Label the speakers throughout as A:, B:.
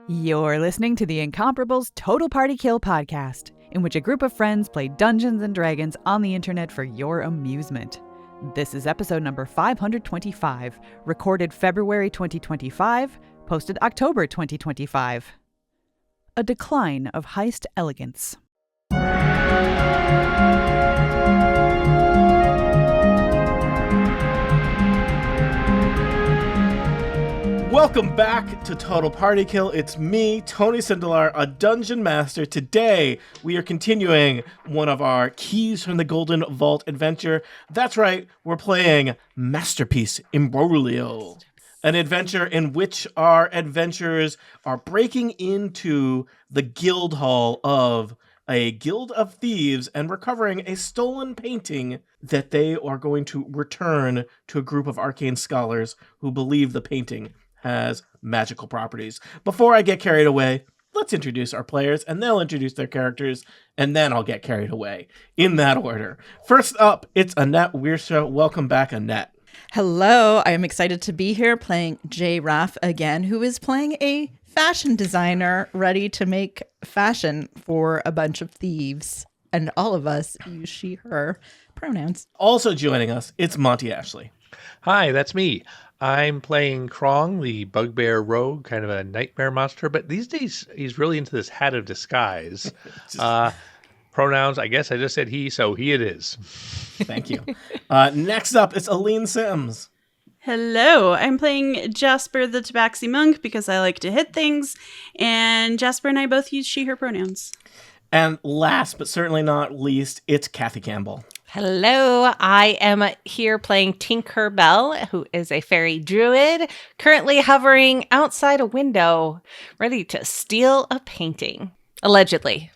A: You're listening to the Incomparables Total Party Kill podcast, in which a group of friends play Dungeons and Dragons on the internet for your amusement. This is episode number 525, recorded February 2025, posted October 2025. A decline of Heist Elegance.
B: Welcome back to Total Party Kill. It's me, Tony Sindelar, a Dungeon Master. Today, we are continuing one of our Keys from the Golden Vault adventure. That's right, we're playing Masterpiece Imbroglio, an adventure in which our adventurers are breaking into the guild hall of a guild of thieves and recovering a stolen painting that they are going to return to a group of arcane scholars who believe the painting has magical properties. Before I get carried away, let's introduce our players, and they'll introduce their characters, and then I'll get carried away. In that order. First up, it's Annette Wierscha. Welcome back, Annette.
C: Hello, I am excited to be here playing Jay Raff again, who is playing a fashion designer ready to make fashion for a bunch of thieves. And all of us use she, her pronouns.
B: Also joining us, it's Monty Ashley.
D: Hi, that's me. I'm playing Krong, the bugbear rogue, kind of a nightmare monster, but these days he's really into this hat of disguise. Pronouns, I guess I just said he, so he it is.
B: Thank you. Next up, it's Aline Sims.
E: Hello, I'm playing Jasper the Tabaxi Monk because I like to hit things, and Jasper and I both use she, her pronouns.
B: And last but certainly not least, it's Kathy Campbell.
F: Hello, I am here playing Tinker Bell, who is a fairy druid, currently hovering outside a window, ready to steal a painting. Allegedly.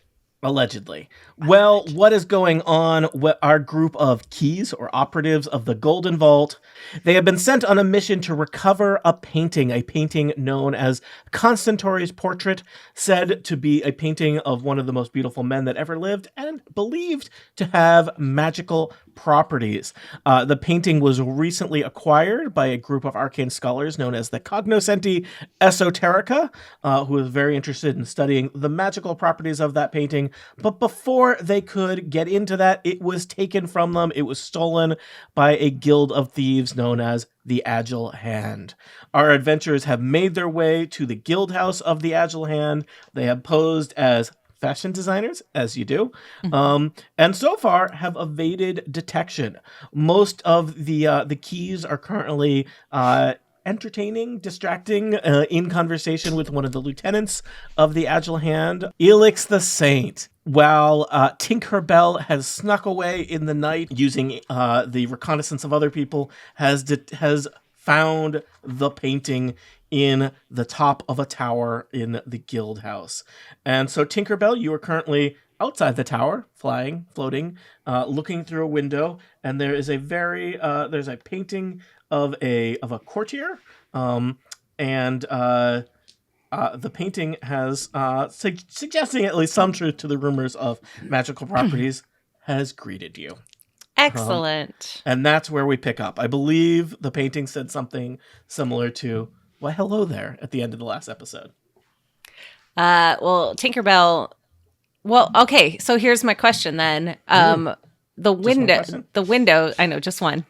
F: Well, what is going on with our group of keys or operatives of the Golden Vault? They have been sent on a mission to recover a painting known as Constantori's Portrait, said to be a painting of one of the most beautiful men that ever lived and believed to have magical properties. The painting was recently acquired by a group of arcane scholars known as the Cognoscenti Esoterica, who is very interested in studying the magical properties of that painting. But before they could get into that, it was taken from them. It was stolen by a guild of thieves known as the Agile Hand. Our adventurers have made their way to the guild house of the Agile Hand. They have posed as fashion designers, as you do, and so far have evaded detection. Most of the keys are currently entertaining, distracting, in conversation with one of the lieutenants of the Agile Hand, Elix the Saint. While Tinkerbell has snuck away in the night using the reconnaissance of other people, has found the painting in the top of a tower in the guild house. And so Tinkerbell, you are currently outside the tower, flying, floating, looking through a window, and there is there's a painting of a courtier, and the painting has, suggesting at least some truth to the rumors of magical properties, has greeted you. Excellent.
B: And that's where we pick up. I believe the painting said something similar to, "Well, hello there," at the end of the last episode.
F: Well, Tinkerbell. Well, okay. So here's my question then. The window. I know, just one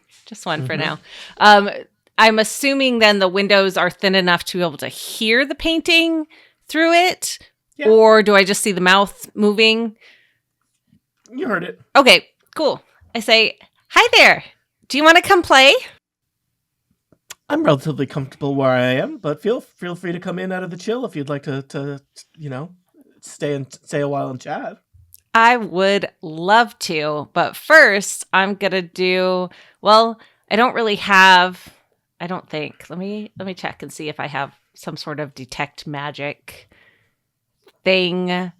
F: for now. I'm assuming then the windows are thin enough to be able to hear the painting through it, or do I just see the mouth moving?
B: You heard it.
F: Okay, cool. I say, "Hi there. Do you want to come play?"
B: I'm relatively comfortable where I am, but feel free to come in out of the chill if you'd like to stay a while and chat.
F: I would love to, but first I'm gonna do. Well, I don't really have. I don't think. Let me check and see if I have some sort of detect magic thing.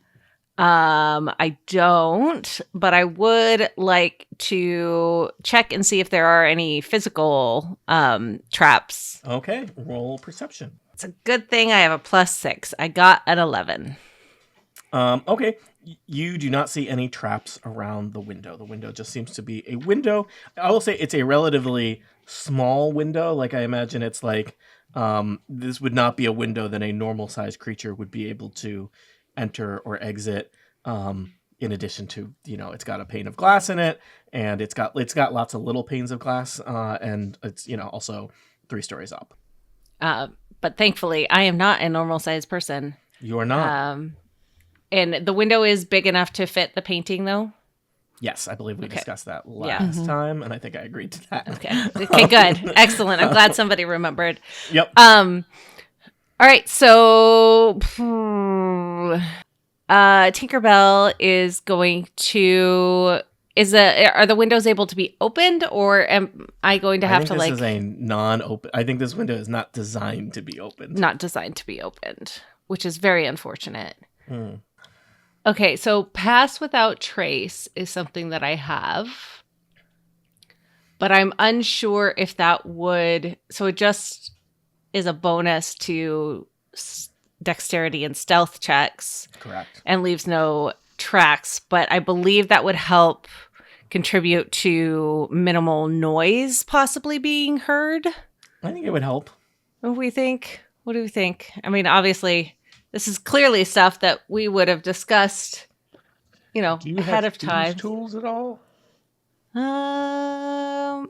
F: I don't, but I would like to check and see if there are any physical traps.
B: Okay, roll perception.
F: It's a good thing I have a +6. I got an 11.
B: Okay, you do not see any traps around the window. The window just seems to be a window. I will say it's a relatively small window. Like, I imagine it's like This would not be a window that a normal-sized creature would be able to enter or exit. In addition to, it's got a pane of glass in it, and it's got lots of little panes of glass, and it's also 3 stories up.
F: But thankfully, I am not a normal-sized person.
B: You are not.
F: And the window is big enough to fit the painting, though?
B: Yes, I believe we
F: Okay.
B: discussed that last time, and I think I agreed to that.
F: Okay, good. Excellent. I'm glad somebody remembered.
B: Yep.
F: All right, so Tinkerbell is going to are the windows able to be opened, or am I going to have to
B: this is a non-open. I think this window is not designed to be opened.
F: not designed to be opened, which is very unfortunate. Okay, so pass without trace is something that I have, but I'm unsure if that would. So it just is a bonus to dexterity and stealth checks.
B: Correct.
F: And leaves no tracks, but I believe that would help contribute to minimal noise possibly being heard.
B: I think it would help.
F: What do we think? I mean, obviously, this is clearly stuff that we would have discussed,
D: Do you
F: ahead
D: have
F: of time.
D: these tools at all?
F: No,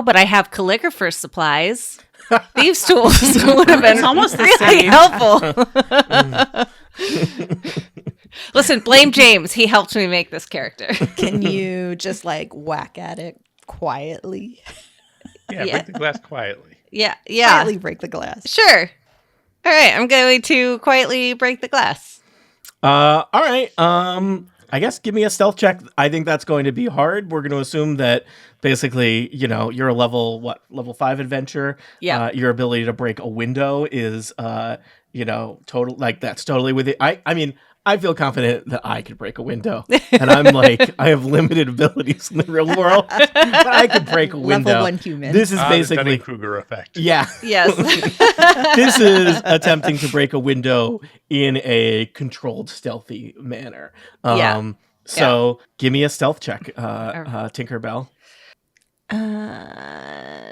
F: but I have calligrapher's supplies. Thieves' tools would have been
E: almost the
F: really
E: same.
F: helpful. Listen, blame James. He helped me make this character.
C: Can you just whack at it quietly?
D: Yeah,
F: Yeah.
D: break the glass quietly.
F: Yeah.
C: Quietly break the glass.
F: Sure. All right, I'm going to quietly break the glass.
B: All right. I guess give me a stealth check. I think that's going to be hard. We're going to assume that basically, you're a level 5 adventurer.
F: Yeah.
B: Your ability to break a window is, total. That's totally with it. I mean, I feel confident that I could break a window, and I'm I have limited abilities in the real world, but I could break a window.
C: Level 1 human.
B: This is
D: The
B: basically,
D: Dunning-Kruger effect.
B: yeah.
F: Yes.
B: This is attempting to break a window in a controlled, stealthy manner.
F: Yeah.
B: So give me a stealth check, Tinkerbell.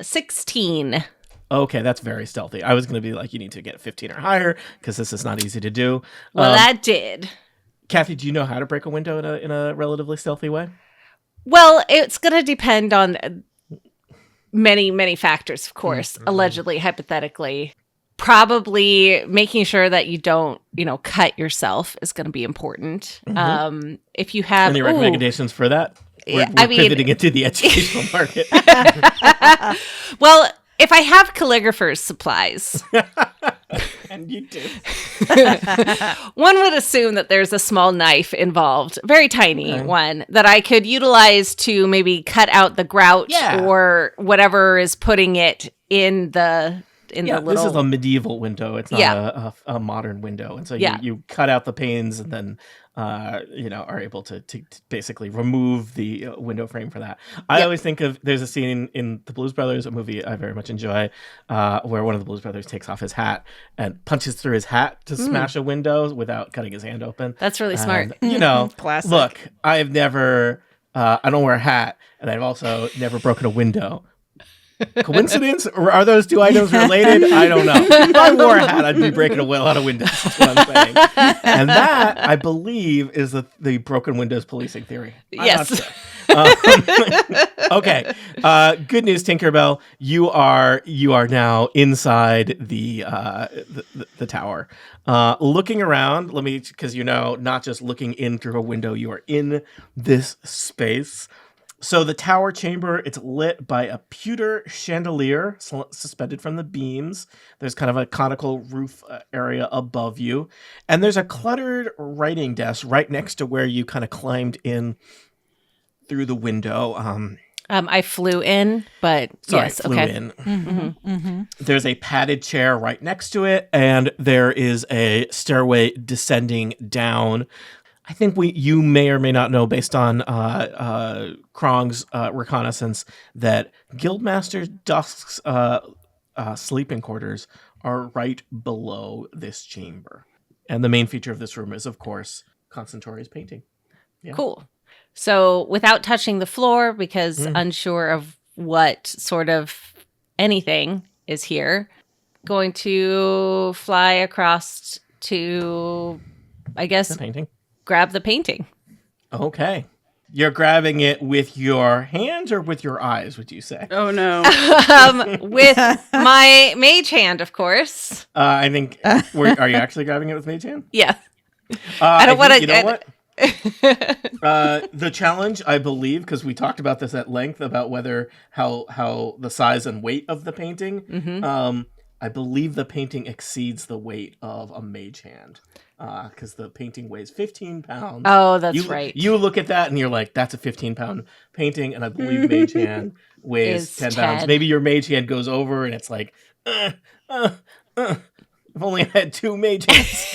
F: 16.
B: Okay, that's very stealthy. I was going to be you need to get 15 or higher because this is not easy to do.
F: Well, that did.
B: Kathy, do you know how to break a window in a relatively stealthy way?
F: Well, it's going to depend on many, many factors, of course, allegedly, hypothetically. Probably making sure that you don't, cut yourself is going to be important. If you have
B: Any recommendations for that? We're pivoting into the educational market.
F: Well, if I have calligrapher's supplies,
B: And you do.
F: one would assume that there's a small knife involved, very tiny one, that I could utilize to maybe cut out the grout or whatever is putting it in the the little.
B: This is a medieval window. It's not a modern window, and so you cut out the panes and then are able to basically remove the window frame for that. I always think of there's a scene in the Blues Brothers, a movie I very much enjoy, where one of the Blues Brothers takes off his hat and punches through his hat to smash a window without cutting his hand open.
F: That's really smart.
C: Classic.
B: Look, I've never, I don't wear a hat, and I've also never broken a window. Coincidence? Or are those two items related? I don't know. If I wore a hat, I'd be breaking a lot of windows. That's what I'm saying. And that, I believe, is the broken windows policing theory. I'm
F: Yes.
B: not sure. Okay. Good news, Tinkerbell. You are now inside the tower. Looking around, because not just looking in through a window, you are in this space. So the tower chamber, it's lit by a pewter chandelier suspended from the beams. There's kind of a conical roof area above you. And there's a cluttered writing desk right next to where you kind of climbed in through the window.
F: I flew in, but yes,
B: flew
F: okay.
B: in. There's a padded chair right next to it, and there is a stairway descending down. I think you may or may not know, based on Krong's reconnaissance, that Guildmaster Dusk's sleeping quarters are right below this chamber. And the main feature of this room is, of course, Constantori's painting. Yeah.
F: Cool. So without touching the floor, because unsure of what sort of anything is here, going to fly across to, I guess,
B: The painting.
F: grab the painting.
B: Okay. You're grabbing it with your hands or with your eyes, would you say?
E: Oh no.
F: With my mage hand, of course.
B: I think. Are you actually grabbing it with mage hand?
F: Yeah.
B: I
F: don't
B: think,
F: wanna-
B: You know what? The challenge, I believe, because we talked about this at length about whether how the size and weight of the painting.
F: Mm-hmm.
B: I believe the painting exceeds the weight of a mage hand. Because the painting weighs 15 pounds.
F: Oh, that's right.
B: You look at that and you're like, that's a 15-pound painting, and I believe mage hand weighs
F: Is
B: 10 pounds.
F: 10.
B: Maybe your mage hand goes over and it's like, if only I had 2 mage hands.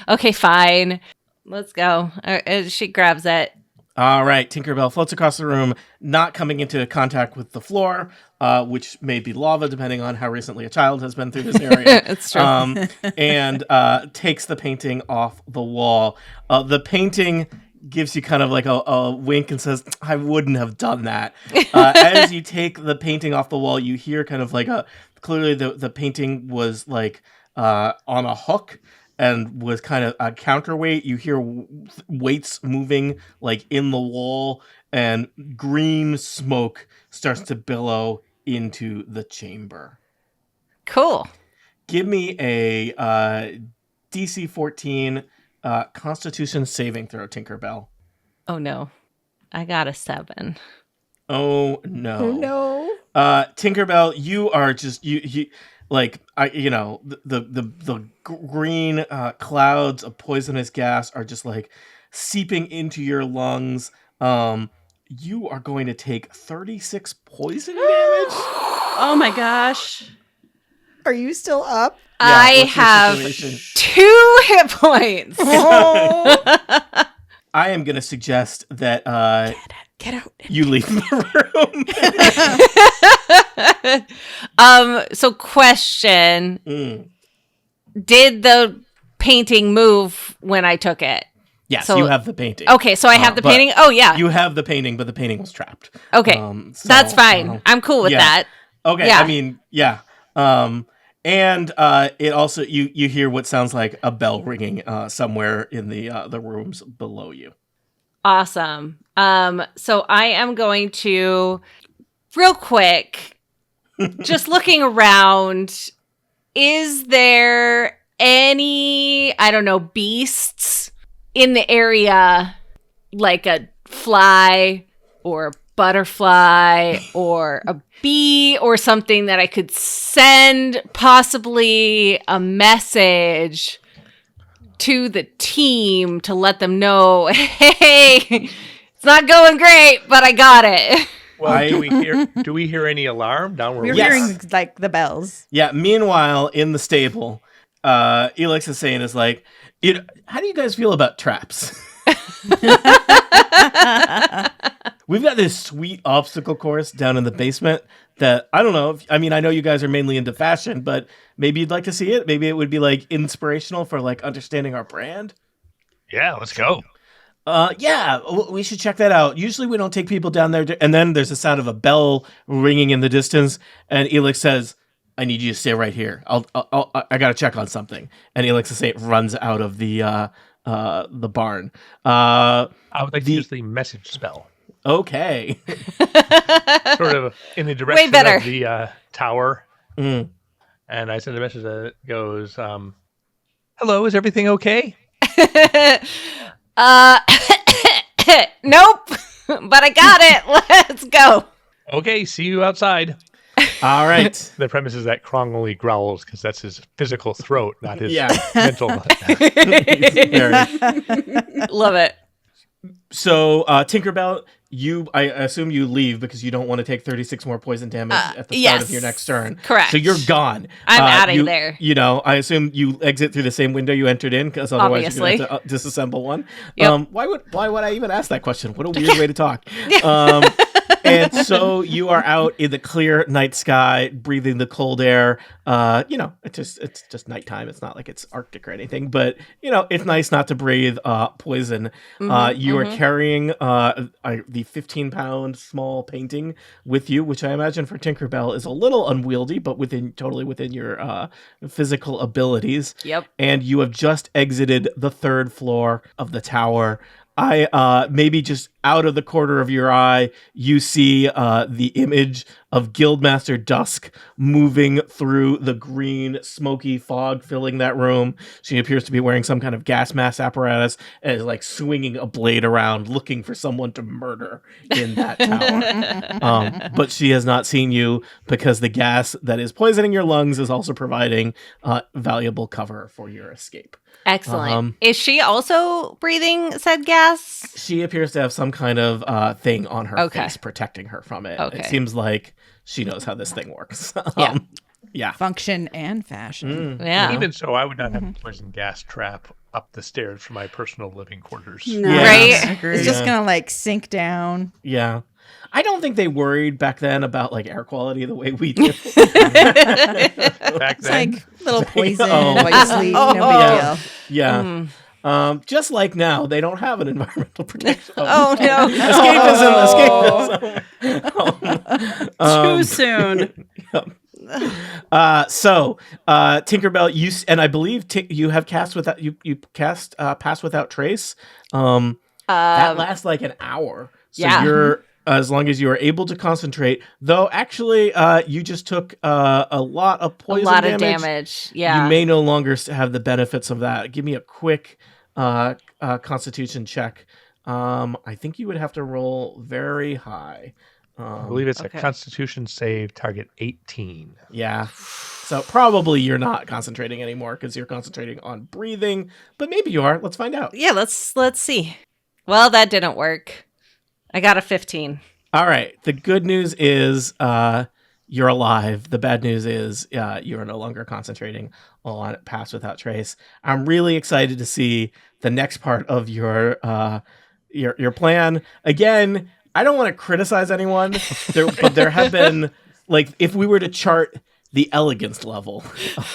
F: Okay, fine. Let's go. She grabs it.
B: All right, Tinkerbell floats across the room, not coming into contact with the floor, which may be lava, depending on how recently a child has been through this area.
F: It's true.
B: And takes the painting off the wall. The painting gives you kind of like a wink and says, I wouldn't have done that. As you take the painting off the wall, you hear kind of like clearly the painting was like on a hook and was kind of a counterweight. You hear weights moving like in the wall, and green smoke starts to billow into the chamber.
F: Cool.
B: Give me a DC 14 Constitution saving throw, Tinkerbell.
F: Oh no. I got a 7.
B: Oh no.
C: Oh no.
B: Tinkerbell, you are just you like the green clouds of poisonous gas are just like seeping into your lungs. You are going to take 36 poison damage.
E: Oh my gosh.
C: Are you still up?
F: I
B: what's your
F: have
B: situation?
F: 2 hit points.
C: Oh.
B: I am going to suggest that
C: Get out.
B: you leave the room.
F: So question,
B: Mm.
F: did the painting move when I took it?
B: Yes,
F: So-
B: you have the painting.
F: Okay, so I have the
B: but
F: painting. Oh yeah.
B: You have the painting, but the painting was trapped.
F: Okay.
B: So,
F: That's fine. I'm cool with
B: yeah.
F: that.
B: Okay,
F: Yeah.
B: I mean, yeah. And it also you hear what sounds like a bell ringing somewhere in the rooms below you.
F: Awesome. So I am going to real quick just looking around, is there any, I don't know, beasts in the area, like a fly or a butterfly or a bee or something that I could send possibly a message to the team to let them know, hey, it's not going great, but I got it.
D: Well, do we hear any alarm down where
C: We're
D: we
B: Yes.
D: are?
C: hearing like the bells.
B: Yeah. Meanwhile, in the stable, Elix is saying is like, how do you guys feel about traps? We've got this sweet obstacle course down in the basement that I don't know. I know you guys are mainly into fashion, but maybe you'd like to see it. Maybe it would be like inspirational for like understanding our brand.
D: Yeah, let's go.
B: Yeah, we should check that out. Usually we don't take people down there. And then there's the sound of a bell ringing in the distance. And Elix says, I need you to stay right here. I got to check on something. And Elix runs out of the barn.
D: I would like to use the message spell.
B: Okay.
D: Sort of in the direction
F: better.
D: of the tower.
B: Mm.
D: And I send a message that goes, hello, is everything okay?
F: Nope, but I got it. Let's go.
D: Okay, see you outside.
B: All right.
D: The premise is that Krong only growls because that's his physical throat, not his
B: Yeah.
D: mental.
B: Very-
F: Love it.
B: So, Tinkerbell, I assume you leave because you don't want to take 36 more poison damage at the start of
F: yes.
B: your next turn.
F: Correct.
B: So you're gone.
F: I'm outta
B: you-
F: there.
B: I assume you exit through the same window you entered in because otherwise you're
F: Obviously.
B: going to have to disassemble one.
F: Yep.
B: Why would I even ask that question? What a weird way to talk. And so you are out in the clear night sky, breathing the cold air. It's just nighttime. It's not like it's Arctic or anything, but it's nice not to breathe poison. You are carrying the 15-pound small painting with you, which I imagine for Tinkerbell is a little unwieldy, but totally within your physical abilities.
F: Yep.
B: And you have just exited the 3rd floor of the tower. Maybe just out of the corner of your eye, you see the image of Guildmaster Dusk moving through the green, smoky fog filling that room. She appears to be wearing some kind of gas mask apparatus and is like swinging a blade around, looking for someone to murder in that tower. But she has not seen you because the gas that is poisoning your lungs is also providing valuable cover for your escape.
F: Excellent. Is she also breathing said gas?
B: She appears to have some kind of thing on her
F: Okay.
B: face protecting her from it.
F: Okay.
B: It seems like she knows how this thing works.
F: Yeah.
B: Yeah.
C: Function and fashion.
F: Yeah.
D: Even so, I would not have a poison gas trap up the stairs from my personal living quarters.
E: No.
B: Yeah.
F: Right?
C: It's just gonna like sink down.
B: Yeah. I don't think they worried back then about like air quality the way we do.
D: Back
C: It's
D: then,
C: like little poison
B: Oh.
C: while you sleep. No big
B: Yeah.
C: deal.
B: Yeah. Just like now, they don't have an environmental protection.
F: Oh, no.
B: Escapism.
E: Too soon.
B: So Tinkerbell, and I believe you have cast without you cast pass without trace. That lasts like an hour. So
F: Yeah.
B: you're as long as you are able to concentrate. Though actually, you just took a lot of poison
F: of damage. Yeah.
B: You may no longer have the benefits of that. Give me a quick Constitution check. I think you would have to roll very high.
D: I believe it's
F: Okay.
D: a Constitution save target 18.
B: Yeah. So probably you're not concentrating anymore because you're concentrating on breathing, but maybe you are. Let's find out.
F: Yeah, let's see. Well, that didn't work. I got a 15.
B: All right. The good news is you're alive. The bad news is you are no longer concentrating on Pass Without Trace. I'm really excited to see the next part of your plan. Again, I don't want to criticize anyone, but there have been, like, if we were to chart the elegance level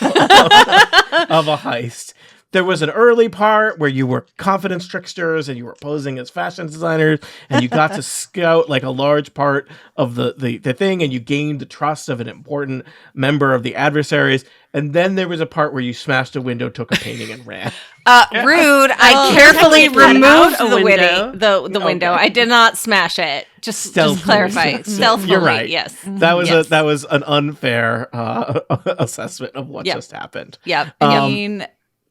B: of a heist, there was an early part where you were confidence tricksters and you were posing as fashion designers and you got to scout like a large part of the thing and you gained the trust of an important member of the adversaries. And then there was a part where you smashed a window, took a painting, and ran.
F: Rude. I carefully
E: technically
F: removed
E: out a
F: the
E: window.
F: window. I did not smash it. Just
B: Stealthily.
F: clarify. Stealthily.
B: You're right.
F: Yes.
B: That was
F: Yes.
B: that was an unfair assessment of what
F: Yep.
B: just happened.
F: Yep.
C: I mean,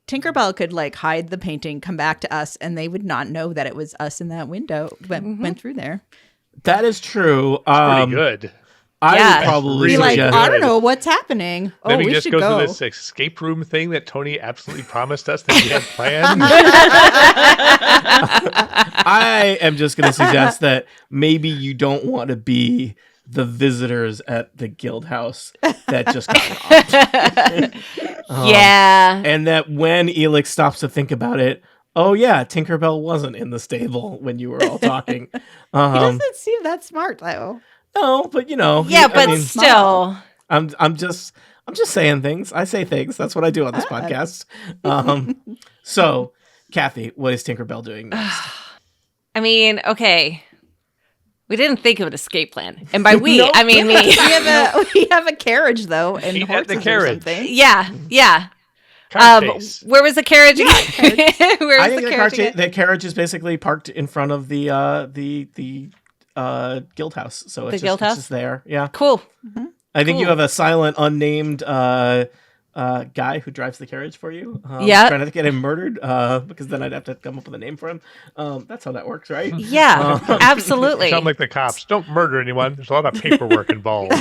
C: Tinkerbell could like hide the painting, come back to us, and they would not know that it was us in that window went through there.
B: That is true.
D: Pretty good.
B: I
F: Yeah.
B: would probably
D: Really
C: Be like,
B: suggest.
C: I don't know what's happening.
D: Then
C: Oh,
D: we
C: we
D: just
C: should
D: go
C: go.
D: through this escape room thing that Tony absolutely promised us that he had planned.
B: I am just going to suggest that maybe you don't want to be the visitors at the guild house that just got robbed.
F: Yeah.
B: And that when Elix stops to think about it, oh yeah, Tinkerbell wasn't in the stable when you were all talking.
C: He doesn't seem that smart though.
B: No, but
F: Yeah, but still.
B: I'm just saying things. I say things. That's what I do on this podcast. So, Kathy, what is Tinkerbell doing next?
F: I mean, okay. We didn't think of an escape plan. And by we,
B: Nope.
F: I mean me.
C: We have a carriage though, and
D: He had
C: horses
D: the
C: or
D: carriage.
C: something.
F: Yeah.
D: Car chase.
F: Where was the carriage again? Where
B: I
F: was
B: think
F: the carriage again?
B: the carriage is basically parked in front of the guild house. So it's
F: guild
B: it's
F: house?
B: just there. Yeah.
F: Cool.
B: I think you
F: Cool.
B: have a silent, unnamed guy who drives the carriage for you.
F: Yeah.
B: Trying to get him murdered because then I'd have to come up with a name for him. That's how that works, right?
F: Yeah, absolutely.
D: Sound like the cops. Don't murder anyone. There's a lot of paperwork involved.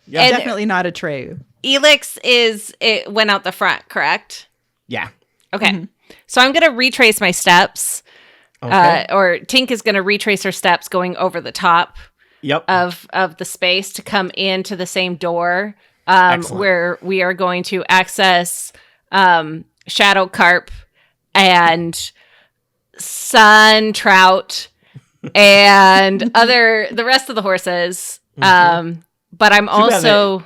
B: Yeah.
F: And-
C: Definitely not a Trey.
F: Elix it went out the front, correct?
B: Yeah.
F: Okay. So I'm going to retrace my steps.
B: Okay.
F: Or Tink is going to retrace her steps going over the top
B: Yep.
F: of the space to come into the same door
B: Excellent.
F: where we are going to access Shadow Carp and Sun Trout and the rest of the horses. But I'm also.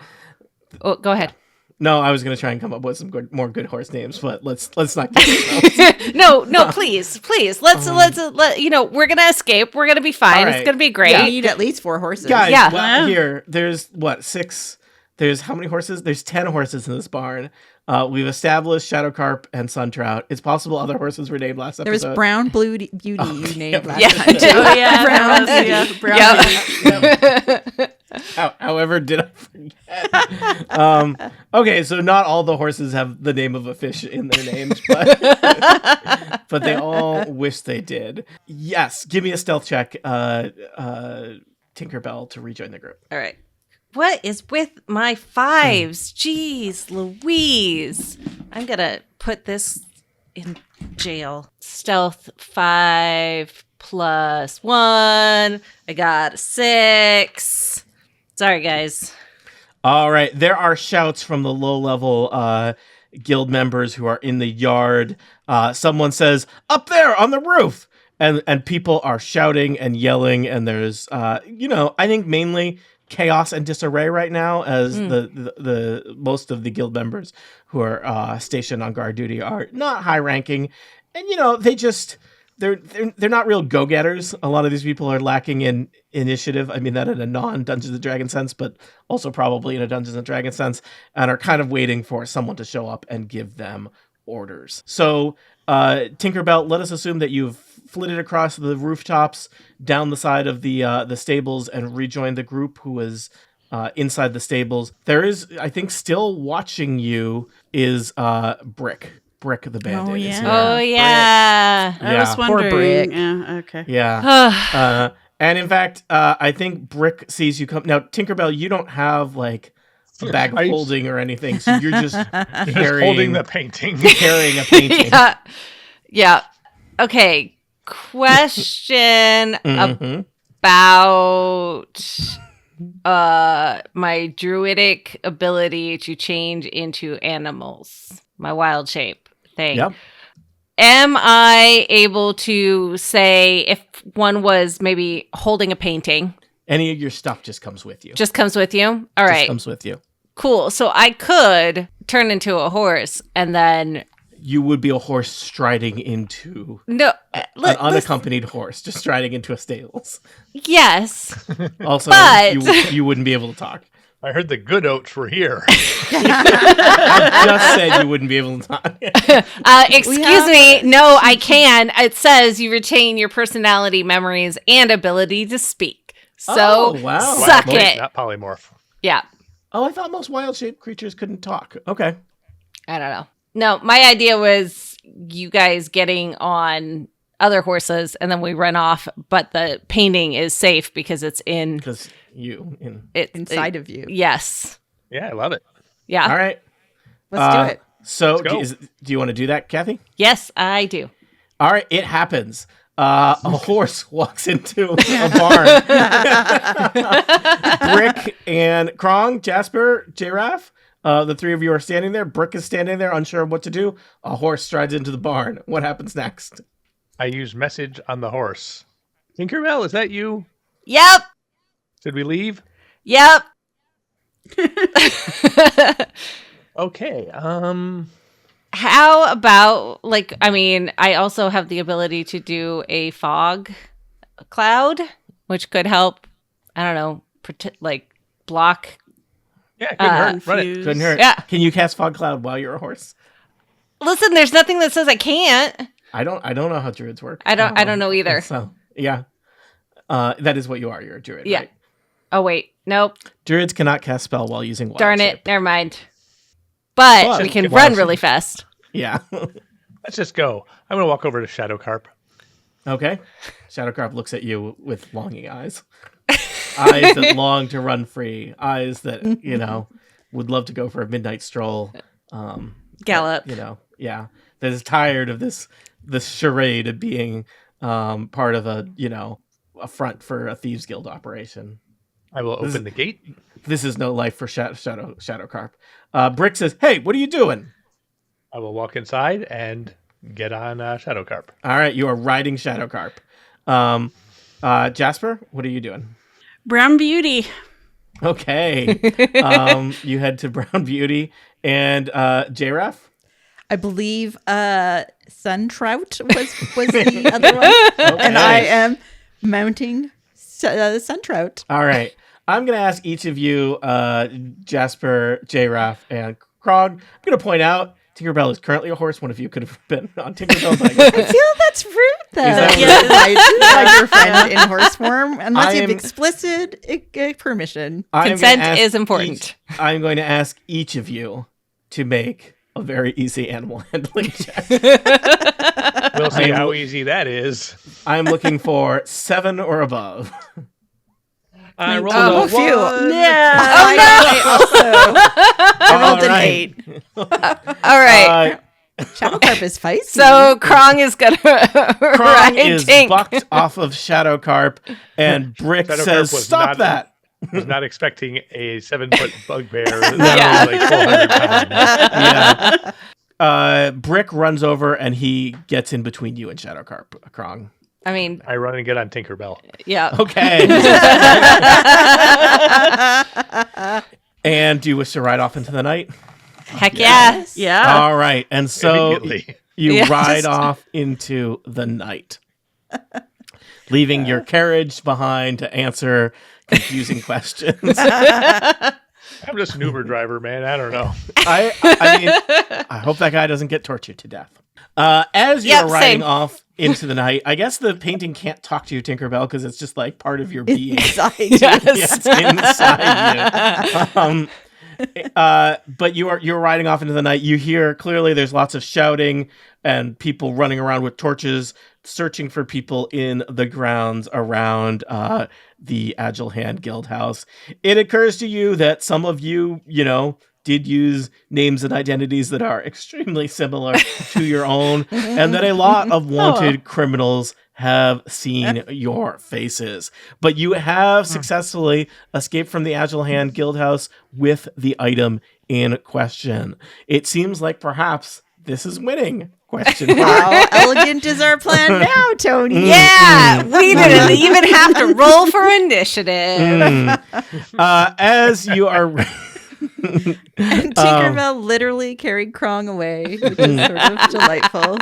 F: Oh, go ahead.
B: No, I was going to try and come up with some more good horse names, but let's not get
F: No, please. Let's we're gonna escape. We're gonna be fine.
B: All right.
F: It's gonna be great.
C: We need at least 4 horses.
B: Guys,
F: Yeah.
B: well, here, there's what, 6? There's how many horses? There's 10 horses in this barn. We've established Shadowcarp and Suntrout. It's possible other horses were named last
C: There was
B: episode.
C: Brown Beauty you named last
F: Yeah.
C: episode.
E: Oh yeah,
C: Brown
E: that was-
C: Beauty.
F: Yeah.
B: However, did I forget? Okay, so not all the horses have the name of a fish in their names, but they all wish they did. Yes, give me a stealth check, Tinkerbell, to rejoin the group.
F: All right. What is with my 5s? Jeez Louise. I'm going to put this in jail. Stealth 5 plus 1. I got a 6. Sorry, guys.
B: All right, there are shouts from the low-level guild members who are in the yard. Someone says, "Up there on the roof!" And people are shouting and yelling, and there's, I think mainly chaos and disarray right now, as the most of the guild members who are stationed on guard duty are not high-ranking, and they just they're not real go-getters. A lot of these people are lacking in initiative. I mean that in a non-Dungeons and Dragons sense, but also probably in a Dungeons and Dragons sense, and are kind of waiting for someone to show up and give them orders. So, Tinkerbell, let us assume that you've flitted across the rooftops, down the side of the stables, and rejoined the group who is inside the stables. There is, I think, still watching you is Brick. Brick the bandit.
C: Oh,
B: is
C: yeah.
B: here.
F: Oh, yeah.
E: I was
C: Poor
E: wondering.
C: Brick.
E: Yeah, okay.
B: Yeah. And in fact, I think Brick sees you come. Now, Tinkerbell, you don't have like a bag of holding or anything, so you're just carrying,
D: holding the painting.
B: carrying a painting.
F: Yeah. Okay. Question
B: Mhm.
F: about my druidic ability to change into animals. My wild shape thing.
B: Yep.
F: Am I able to say if one was maybe holding a painting?
B: Any of your stuff just comes with you.
F: Just comes with you? All
B: Just
F: right.
B: comes with you.
F: Cool. So I could turn into a horse and then
B: You would be a horse striding into
F: no
B: an unaccompanied horse, just striding into a stables.
F: yes.
B: Also,
F: But-
B: you wouldn't be able to talk.
D: I heard the good oats were here.
B: I just said you wouldn't be able to talk.
F: Excuse me. No, I can. It says you retain your personality, memories, and ability to speak. So
B: Oh, wow.
F: suck
D: Wait,
F: it.
D: not polymorph.
F: Yeah.
B: Oh, I thought most wild-shaped creatures couldn't talk. Okay.
F: I don't know. No, my idea was you guys getting on other horses and then we run off, but the painting is safe because it's in
B: Because
C: Inside of you.
F: Yes.
D: Yeah, I love it.
F: Yeah.
B: All right.
C: Let's do it.
B: So,
D: Let's go.
B: do you want to do that, Kathy?
F: Yes, I do.
B: All right, it happens. A horse walks into a barn. Brick and Krong, Jasper, J-Raff, the three of you are standing there. Brick is standing there, unsure of what to do. A horse strides into the barn. What happens next?
D: I use message on the horse. Tinkerbell, is that you?
F: Yep.
D: Should we leave?
F: Yep.
D: Okay.
F: How about I also have the ability to do a fog cloud, which could help, I don't know, block.
D: Yeah, couldn't hurt. Run it.
E: Confused.
B: Couldn't hurt.
F: Yeah.
B: Can you cast Fog Cloud while you're a horse?
F: Listen, there's nothing that says I can't.
B: I don't know how druids work.
F: I don't know either.
B: So yeah, that is what you are. You're a druid.
F: Yeah.
B: Right?
F: Oh wait, nope.
B: Druids cannot cast spell while using wild
F: Darn
B: shape.
F: it, never mind. But
B: But-
F: we can
D: Good
F: run
D: luck.
F: really fast.
B: Yeah.
D: Let's just go. I'm going to walk over to Shadowcarp.
B: Okay. Shadowcarp looks at you with longing eyes. Eyes that long to run free. Eyes that, would love to go for a midnight stroll.
F: Gallop.
B: Yeah. That is tired of this charade of being part of a front for a Thieves Guild operation.
D: I will open the gate.
B: This is no life for Shadowcarp. Brick says, "Hey, what are you doing?"
D: I will walk inside and get on Shadowcarp.
B: All right, you are riding Shadowcarp. Jasper, what are you doing?
E: Brown Beauty.
B: Okay. You head to Brown Beauty. And J-Raf?
C: I believe Sun Trout was the other one. And I am mounting Sun Trout.
B: All right. I'm going to ask each of you, Jasper, J-Raf, and Krog. I'm going to point out Tinkerbell is currently a horse. One of you could have been on Tinkerbell.
C: I feel that's rude, though.
B: that
C: I do like your friend in horse form, unless you have explicit permission.
F: Consent is important.
B: I'm going to ask each of you to make a very easy animal handling check.
D: We'll see how easy that is.
B: I'm looking for 7 or above.
D: I rolled
C: a
D: a
C: few.
D: 1.
E: Yeah.
C: I rolled an
B: right.
C: 8.
F: All right.
C: Shadowcarp is feisty.
F: So Krong is gonna
B: Krong
F: ride
B: is
F: Tink.
B: bucked off of Shadowcarp, and Brick
D: Shadowcarp
B: says,
D: was
B: "Stop
D: not-
B: that!"
D: Was not expecting a 7-foot bugbear.
F: Yeah.
D: Like 400 pounds.
B: Yeah. Brick runs over and he gets in between you and Shadowcarp, Krong.
F: I mean,
D: I run and get on Tinkerbell.
F: yeah.
B: Okay. And do you wish to ride off into the night?
F: Heck yeah.
E: Yeah.
B: All right. And so
D: Immediately.
B: you
F: Yeah,
B: ride
F: just-
B: off into the night, leaving your carriage behind to answer confusing questions.
D: I'm just an Uber driver, man. I don't know.
B: I mean, I hope that guy doesn't get tortured to death. As you're
F: Yep,
B: riding
F: same.
B: off into the night, I guess the painting can't talk to you, Tinkerbell, because it's just like part of your being.
C: Inside.
F: Yes.
B: Yes, inside you. But you're riding off into the night. You hear clearly there's lots of shouting and people running around with torches, searching for people in the grounds around the Agile Hand Guild House. It occurs to you that some of you, did use names and identities that are extremely similar to your own, and that a lot of wanted criminals have seen your faces. But you have successfully escaped from the Agile Hand Guild House with the item in question. It seems like perhaps this is winning. Question mark.
C: How elegant is our plan now, Tony?
F: Yeah, we didn't even have to roll for initiative.
B: As you are...
C: And Tinkerbell literally carried Krong away, which is sort of delightful.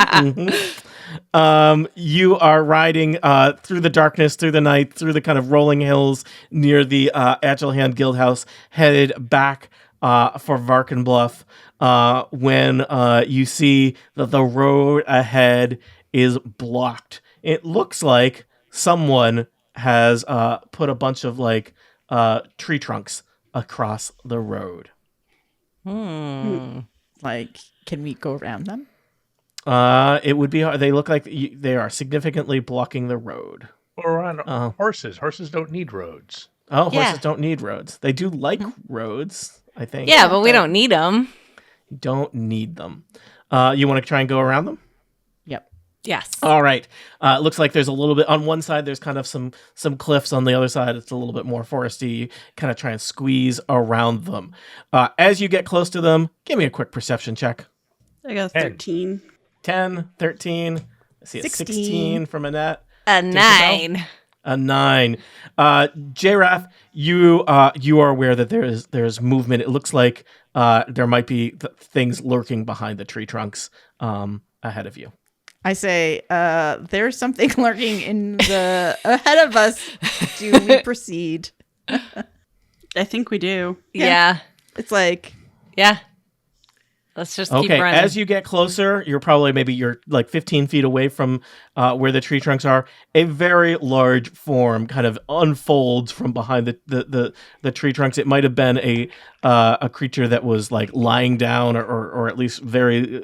B: You are riding through the darkness, through the night, through the kind of rolling hills near the Agile Hand Guild House, headed back for Varkenbluff, when you see that the road ahead is blocked. It looks like someone has put a bunch of tree trunks across the road.
C: Like, can we go around them?
B: It would be hard. They look like they are significantly blocking the road.
D: Or on horses. Horses don't need roads.
B: Oh,
F: Yeah.
B: horses don't need roads. They do like roads, I think.
F: Yeah, but we don't need them.
B: You don't need them. You want to try and go around them?
C: Yep.
F: Yes.
B: All right. It looks like there's a little bit on one side. There's kind of some cliffs. On the other side, it's a little bit more foresty. You kind of try and squeeze around them. As you get close to them, give me a quick perception check.
E: I got 13.
B: 10, 13. I see a 16 from Annette.
F: A 9.
B: A 9. J-Raf, you are aware that there's movement. It looks like there might be things lurking behind the tree trunks ahead of you.
C: I say, there's something lurking in the ahead of us. Do we proceed?
E: I think we do.
F: Yeah.
C: It's like,
F: Yeah. Let's just keep
B: Okay,
F: running.
B: as you get closer, you're like 15 feet away from where the tree trunks are. A very large form kind of unfolds from behind the tree trunks. It might have been a creature that was like lying down or at least very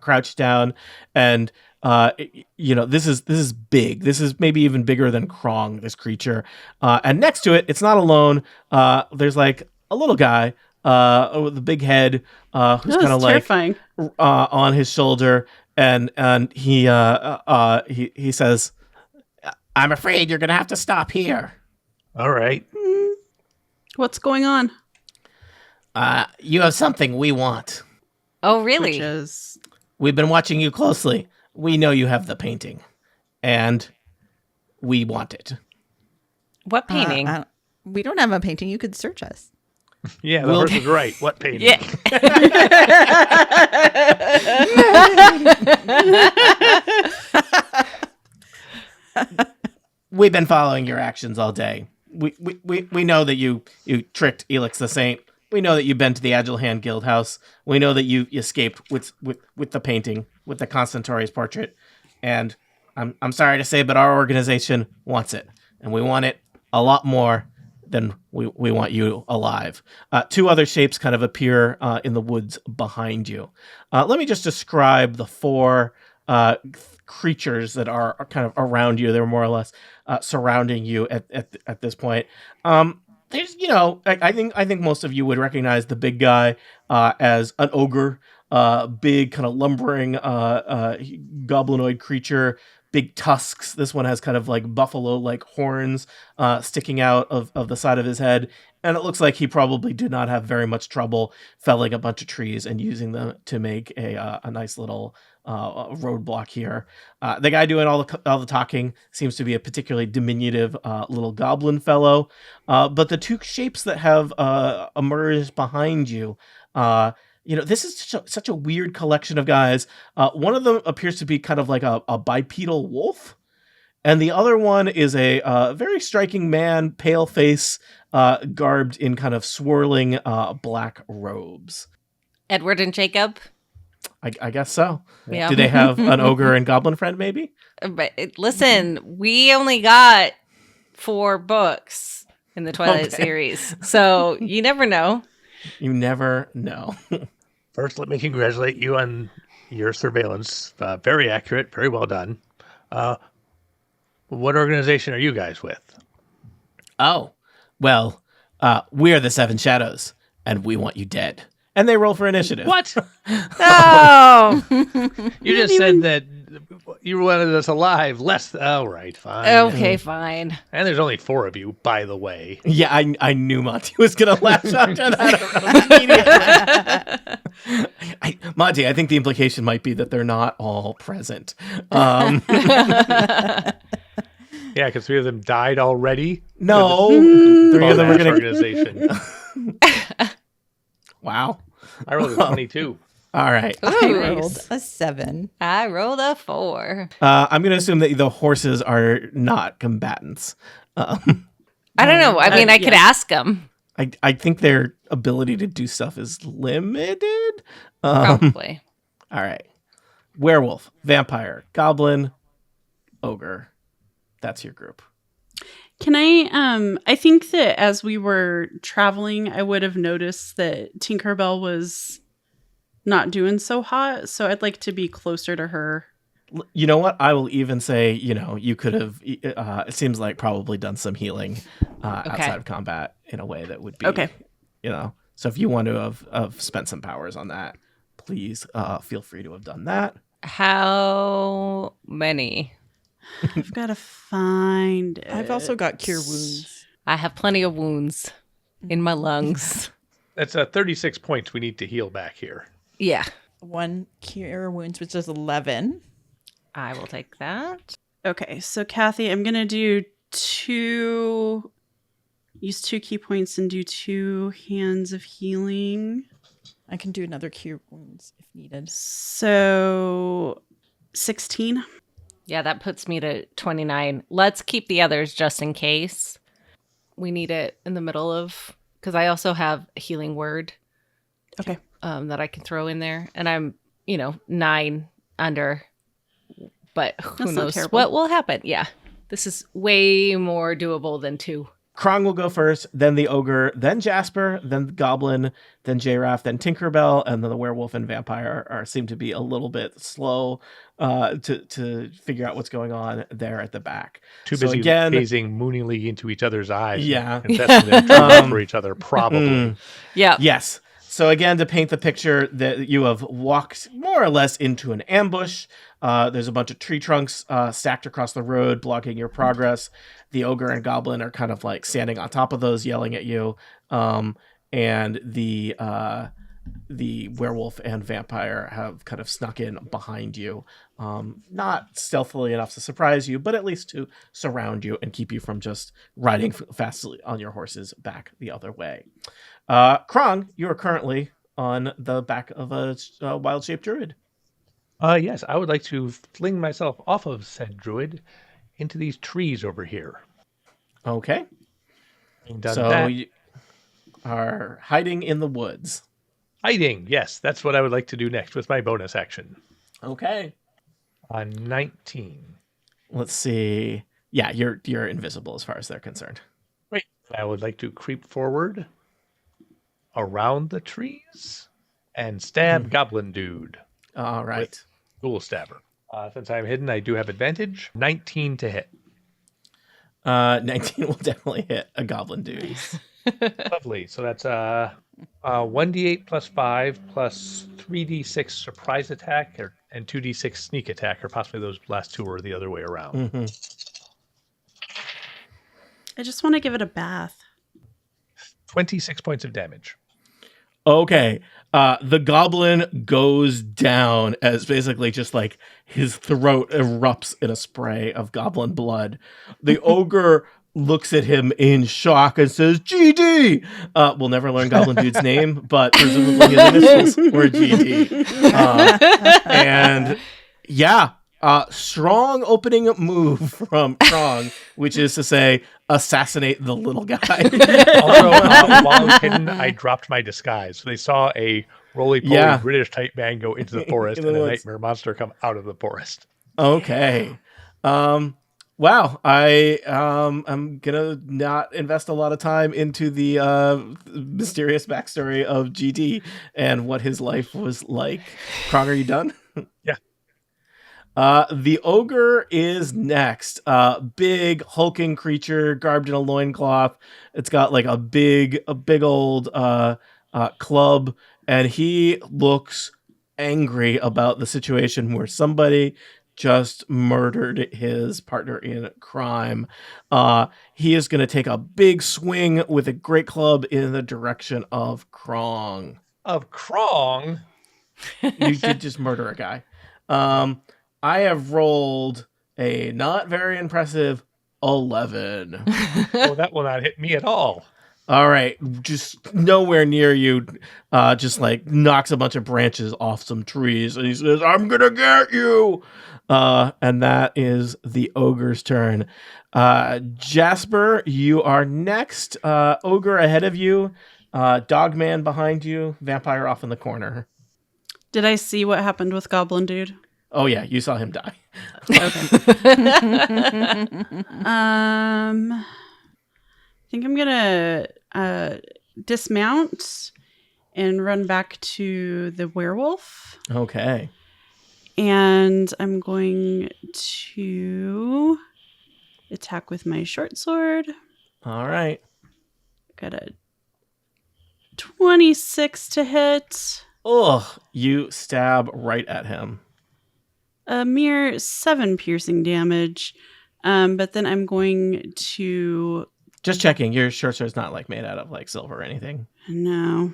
B: crouched down. And this is big. This is maybe even bigger than Krong, this creature. And next to it, it's not alone. There's like a little guy with a big head, who's kind of like
E: terrifying.
B: on his shoulder, and he says, "I'm afraid you're gonna have to stop here.
D: All right.
E: What's going on?
B: You have something we want.
F: Oh, really?
E: Which is
B: We've been watching you closely. We know you have the painting, and we want it.
F: What painting?
C: We don't have a painting. You could search us.
D: Yeah, the horse is right. What painting?
F: Yeah.
B: We've been following your actions all day. We know that you tricked Elix the Saint. We know that you've been to the Agile Hand Guild house. We know that you escaped with the painting, with the Constantori's portrait. And I'm sorry to say, but our organization wants it. And we want it a lot more than we want you alive. Two other shapes kind of appear in the woods behind you. Let me just describe the four creatures that are kind of around you. They're more or less surrounding you at this point. There's, I think most of you would recognize the big guy as an ogre, big kind of lumbering goblinoid creature, big tusks. This one has kind of like buffalo-like horns sticking out of the side of his head. And it looks like he probably did not have very much trouble felling a bunch of trees and using them to make a nice little roadblock here. The guy doing all the talking seems to be a particularly diminutive little goblin fellow. But the two shapes that have emerged behind you, this is such a weird collection of guys. One of them appears to be kind of like a bipedal wolf. And the other one is a very striking man, pale face, garbed in kind of swirling black robes.
F: Edward and Jacob.
B: I guess so.
F: Yeah.
B: Do they have an ogre and goblin friend, maybe?
F: But listen, we only got 4 books in the Twilight series, so you never know.
B: You never know.
D: First, let me congratulate you on your surveillance. Very accurate. Very well done. What organization are you guys with?
B: Oh, well, we're the Seven Shadows, and we want you dead. And they roll for initiative.
D: What?
F: Oh,
D: You just said that you wanted us alive. All right, fine.
F: okay, fine.
D: And there's only 4 of you, by the way.
B: Yeah, I knew Monty was going to latch on to that immediately. Monty, I think the implication might be that they're not all present.
D: Yeah, because 3 of them died already.
B: No, 3 of them are going to...
D: organization.
B: Wow.
D: I rolled a 22.
B: All right.
C: I rolled a 7.
F: I rolled a 4.
B: I'm going to assume that the horses are not combatants.
F: I don't know. I mean, I could ask them.
B: I think their ability to do stuff is limited.
F: Probably.
B: All right. Werewolf, vampire, goblin, ogre. That's your group.
E: Can I think that as we were traveling, I would have noticed that Tinkerbell was not doing so hot. So I'd like to be closer to her.
B: You know what? I will even say, you could have, it seems like probably done some healing outside of combat in a way that would be,
E: Okay.
B: So if you want to have spent some powers on that, please feel free to have done that.
F: How many?
E: I've got to find it.
C: I've also got cure wounds.
F: I have plenty of wounds in my lungs.
D: That's 36 points we need to heal back here.
F: Yeah.
C: 1 cure wounds, which is 11.
F: I will take that.
E: Okay, so Kathy, I'm going to do use 2 key points and do 2 hands of healing.
C: I can do another cure wounds if needed.
E: So 16.
F: Yeah, that puts me to 29. Let's keep the others just in case. We need it in the middle of... Because I also have a healing word.
E: Okay.
F: That I can throw in there. And I'm, 9 under. But who
E: That's not
F: knows
E: terrible.
F: what will happen. Yeah. This is way more doable than 2.
B: Krong will go first, then the ogre, then Jasper, then the goblin, then J-Raff, then Tinkerbell, and then the werewolf and vampire seem to be a little bit slow to figure out what's going on there at the back.
D: Too
B: So
D: busy
B: again,
D: gazing mooningly into each other's eyes.
B: Yeah.
D: And testing their true for each other, probably.
F: Yeah.
B: Yes. So again, to paint the picture that you have walked more or less into an ambush. There's a bunch of tree trunks stacked across the road, blocking your progress. The ogre and goblin are kind of like standing on top of those, yelling at you. And the werewolf and vampire have kind of snuck in behind you not stealthily enough to surprise you, but at least to surround you and keep you from just riding fastly on your horses back the other way. Krong, you are currently on the back of a wild-shaped druid.
D: Yes, I would like to fling myself off of said druid into these trees over here.
B: Okay.
D: Having done
B: So
D: that,
B: you are hiding in the woods.
D: hiding. Yes, that's what I would like to do next with my bonus action.
B: Okay.
D: 19.
B: Let's see. Yeah, you're invisible as far as they're concerned.
D: Great. I would like to creep forward around the trees and stab Goblin Dude.
B: All right.
D: Dual stabber. Since I'm hidden, I do have advantage. 19 to hit.
B: 19 will definitely hit a goblin dude.
D: Lovely. So that's 1d8 plus 5 plus 3d6 surprise attack and 2d6 sneak attack, or possibly those last two are the other way around.
B: Mm-hmm.
E: I just want to give it a bath.
D: 26 points of damage.
B: Okay. The goblin goes down as basically just like his throat erupts in a spray of goblin blood. The ogre looks at him in shock and says, GD! We'll never learn Goblin Dude's name, but presumably his initials were GD. And yeah, strong opening move from Krong, which is to say, assassinate the little guy.
D: Also, while I was hidden, I dropped my disguise. So they saw a roly-poly British type man go into the forest and a nightmare monster come out of the forest.
B: Okay. Wow. I'm gonna not invest a lot of time into the mysterious backstory of GD and what his life was like. Krong, are you done?
D: Yeah.
B: The ogre is next. Big hulking creature garbed in a loincloth. It's got like a big old club, and he looks angry about the situation where somebody just murdered his partner in crime. He is going to take a big swing with a great club in the direction of Krong.
D: Of Krong?
B: You did just murder a guy. I have rolled a not very impressive 11.
D: Oh, that will not hit me at all.
B: All right, just nowhere near you, just like knocks a bunch of branches off some trees, and he says, I'm gonna get you! And that is the ogre's turn. Jasper, you are next. Ogre ahead of you, Dogman behind you, Vampire off in the corner.
E: Did I see what happened with Goblin Dude?
B: Oh yeah, you saw him die.
E: Okay. I think I'm gonna dismount and run back to the werewolf.
B: Okay.
E: And I'm going to attack with my short sword.
B: All right.
E: Got a 26 to hit.
B: Ugh, you stab right at him.
E: A mere 7 piercing damage. But then I'm going to...
B: Just checking, your short sword's not like made out of like silver or anything.
E: No.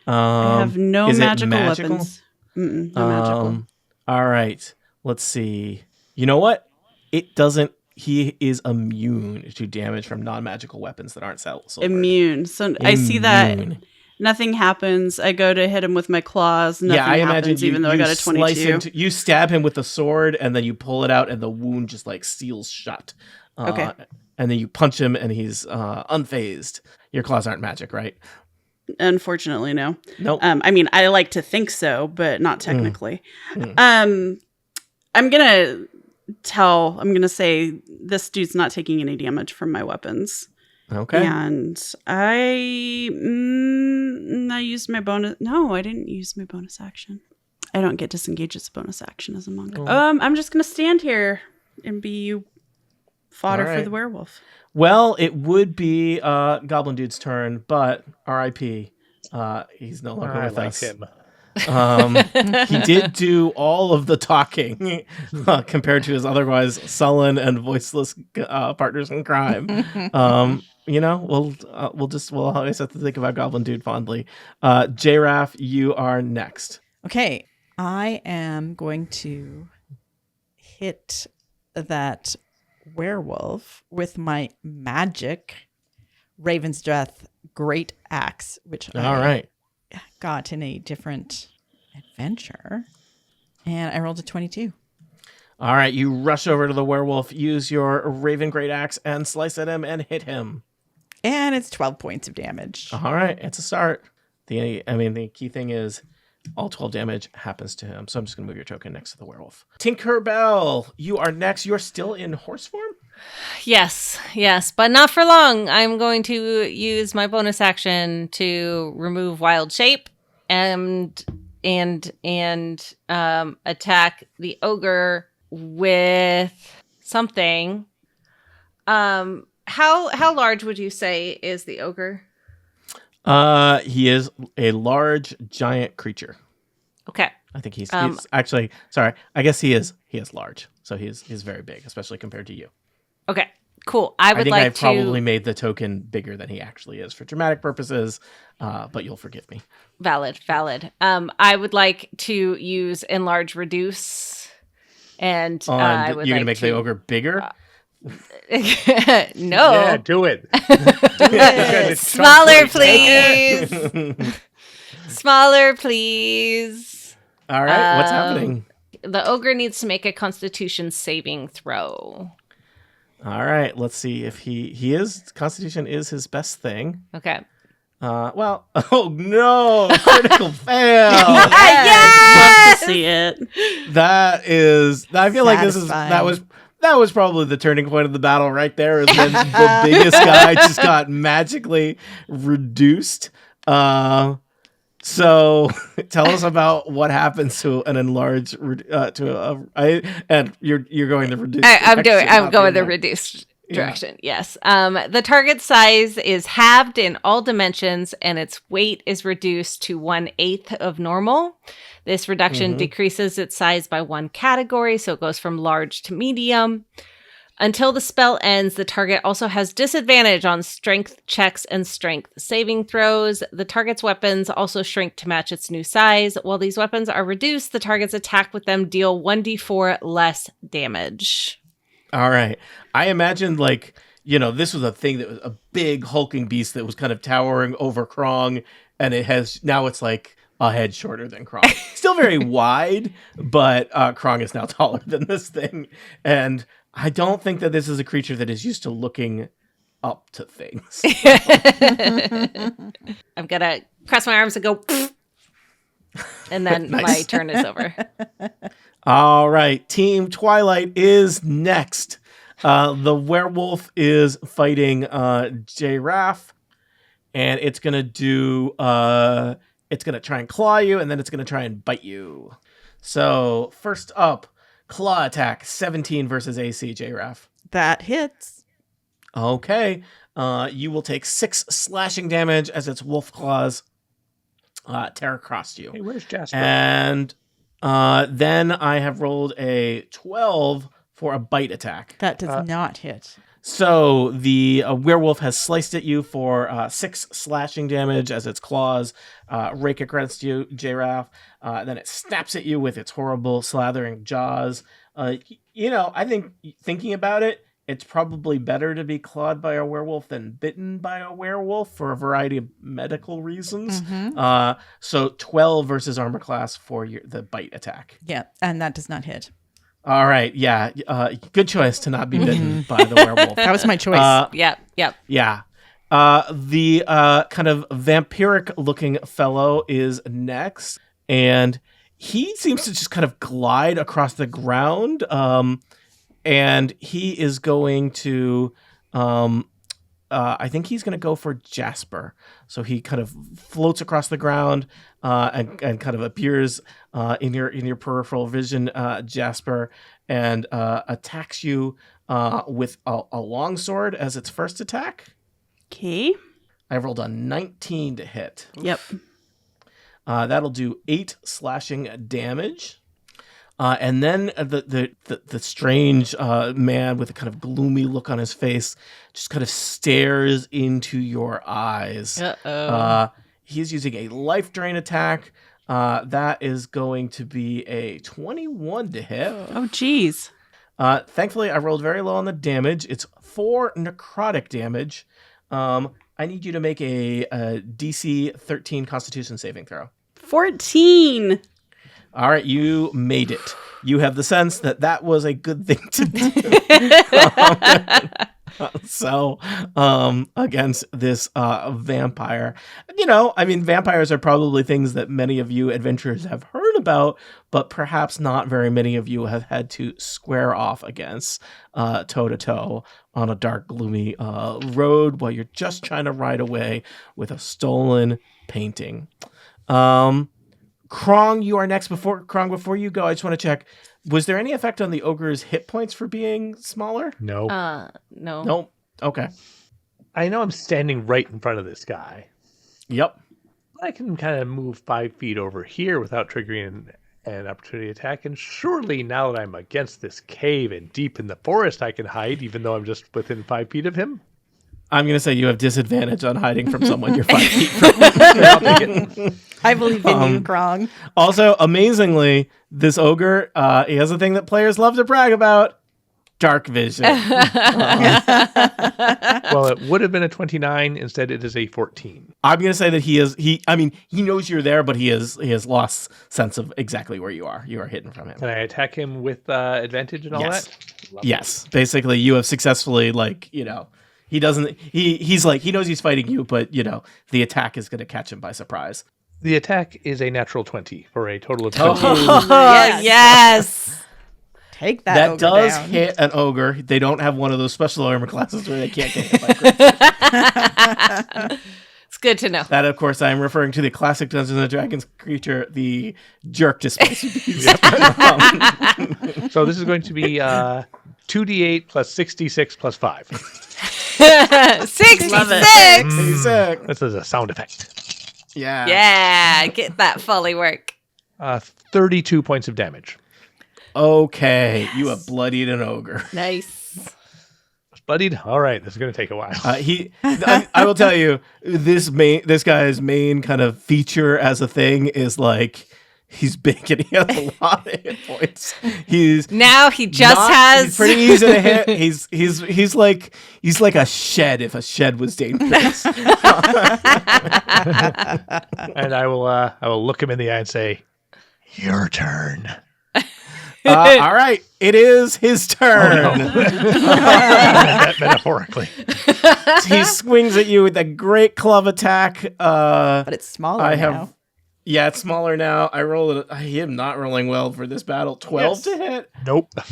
E: I have no magical weapons. No magical.
B: All right. Let's see. You know what? It doesn't. He is immune to damage from non-magical weapons that aren't silver.
E: Immune. So I see that nothing happens. I go to hit him with my claws. Nothing happens, even though I got a 22.
B: You stab him with the sword, and then you pull it out, and the wound just like seals shut.
E: Okay.
B: And then you punch him, and he's unfazed. Your claws aren't magic, right?
E: Unfortunately, no.
B: Nope.
E: I mean, I like to think so, but not technically. I'm gonna say this dude's not taking any damage from my weapons.
B: Okay.
E: And I used my bonus. No, I didn't use my bonus action. I don't get disengaged as a bonus action as a monk.
B: Oh.
E: I'm just gonna stand here and be fodder
B: All right.
E: for the werewolf.
B: Well, it would be Goblin Dude's turn, but R.I.P. He's no longer with us.
D: Him.
B: He did do all of the talking compared to his otherwise sullen and voiceless partners in crime. We'll always have to think about Goblin Dude fondly. J-Raff, you are next.
C: Okay, I am going to hit that werewolf with my magic Raven's Breath Great Axe, which I got in a different adventure. And I rolled a 22.
B: All right, you rush over to the werewolf, use your Raven Great Axe, and slice at him and hit him.
C: And it's 12 points of damage.
B: All right, it's a start. The key thing is all 12 damage happens to him. So I'm just going to move your token next to the werewolf. Tinkerbell, you are next. You're still in horse form?
F: Yes, but not for long. I'm going to use my bonus action to remove wild shape and attack the ogre with something. How large would you say is the ogre?
B: He is a large giant creature.
F: Okay.
B: I think he's actually, sorry, I guess he is large. So he's very big, especially compared to you.
F: Okay, cool. I think
B: I've probably made the token bigger than he actually is for dramatic purposes, but you'll forgive me.
F: Valid. I would like to use enlarge reduce, and I would
B: you're
F: like
B: gonna make the ogre bigger.
F: No.
D: Yeah, do it.
F: Smaller, please. Smaller, please.
B: All right, what's happening?
F: The ogre needs to make a Constitution saving throw.
B: All right, let's see if he is. Constitution is his best thing.
F: Okay.
B: Oh no, critical fail.
F: Yes!
E: Love to see it.
B: That is. I feel like
C: Satisfying.
B: that was probably the turning point of the battle right there. Is when the biggest guy just got magically reduced. So tell us about what happens to an enlarged and you're going the reduced.
F: I'm going the reduced direction. Yes. The target size is halved in all dimensions, and its weight is reduced to 1/8 of normal. This reduction decreases its size by one category, so it goes from large to medium. Until the spell ends, the target also has disadvantage on strength checks and strength saving throws. The target's weapons also shrink to match its new size. While these weapons are reduced, the target's attack with them deal 1d4 less damage.
B: All right. I imagined this was a thing that was a big hulking beast that was kind of towering over Krong, and it's like a head shorter than Krong. Still very wide, but Krong is now taller than this thing. And I don't think that this is a creature that is used to looking up to things.
F: I'm going to cross my arms and go, and then my turn is over.
B: All right. Team Twilight is next. The werewolf is fighting J-Raff, and it's going to do... it's going to try and claw you, and then it's going to try and bite you. So, first up, claw attack, 17 versus AC, J-Raff.
C: That hits.
B: Okay. You will take 6 slashing damage as its wolf claws tear across you.
D: Hey, where's Jasper?
B: And then I have rolled a 12 for a bite attack.
C: That does not hit.
B: So the werewolf has sliced at you for 6 slashing damage as its claws rake against you, J-Raff. Then it snaps at you with its horrible slathering jaws. I think thinking about it, it's probably better to be clawed by a werewolf than bitten by a werewolf for a variety of medical reasons. So 12 versus armor class for the bite attack.
C: Yeah, and that does not hit.
B: All right, yeah. Good choice to not be bitten by the werewolf.
C: That was my choice.
F: Yep.
B: Yeah. The kind of vampiric-looking fellow is next, and he seems to just kind of glide across the ground, and he is going to... I think he's going to go for Jasper. So he kind of floats across the ground and kind of appears in your peripheral vision, Jasper, and attacks you with a longsword as its first attack.
E: Okay.
B: I rolled a 19 to hit.
E: Yep.
B: That'll do 8 slashing damage. And then the strange man with a kind of gloomy look on his face just kind of stares into your eyes. He's using a life drain attack. That is going to be a 21 to hit.
E: Oh, geez.
B: Thankfully, I rolled very low on the damage. It's 4 necrotic damage. I need you to make a DC 13 Constitution saving throw.
E: 14.
B: All right, you made it. You have the sense that was a good thing to do. So, against this vampire, vampires are probably things that many of you adventurers have heard about, but perhaps not very many of you have had to square off against toe to toe on a dark, gloomy road while you're just trying to ride away with a stolen painting. Krong, you are next. Before you go, I just want to check. Was there any effect on the ogre's hit points for being smaller?
D: No.
F: No.
B: Nope. Okay.
D: I know I'm standing right in front of this guy.
B: Yep.
D: I can kind of move 5 feet over here without triggering an opportunity attack. And surely now that I'm against this cave and deep in the forest, I can hide, even though I'm just within 5 feet of him.
B: I'm going to say you have disadvantage on hiding from someone you're 5 feet from.
D: I'll take it.
C: I believe in you, Grong.
B: Also, amazingly, this ogre, he has a thing that players love to brag about. Dark vision.
D: Well, it would have been a 29. Instead, it is a 14.
B: I'm going to say that he knows you're there, but he has lost sense of exactly where you are. You are hidden from him.
D: Can I attack him with advantage and all
B: Yes.
D: that? Lovely.
B: Yes. Basically, you have successfully, he doesn't, he knows he's fighting you, but, the attack is going to catch him by surprise.
D: The attack is a natural 20 for a total of 20.
F: Oh, yes.
C: Take that.
B: That
C: ogre
B: does
C: down.
B: hit an ogre. They don't have one of those special armor classes where they can't get hit by crits.
F: It's good to know.
B: That, of course, I am referring to the classic Dungeons & Dragons creature, the jerk displacer beast.
D: So this is going to be 2d8 plus 66 plus 5.
F: 66.
E: Love it.
B: He's sick.
D: This is a sound effect.
B: Yeah.
F: Yeah, get that Foley work.
D: 32 points of damage.
B: Okay, you have bloodied an ogre.
F: Nice.
D: Bloodied? All right, this is going to take a while.
B: I will tell you, this guy's main kind of feature as a thing is he's big and he has a lot of hit points.
F: Now he just has.
B: He's pretty easy to hit. He's like a shed if a shed was dangerous.
D: And I will look him in the eye and say, "Your turn."
B: All right, it is his turn.
D: Oh, no. Metaphorically.
B: He swings at you with a great club attack.
C: But it's smaller now.
B: Yeah, it's smaller now. I am not rolling well for this battle. 12 to hit.
D: Nope.
B: All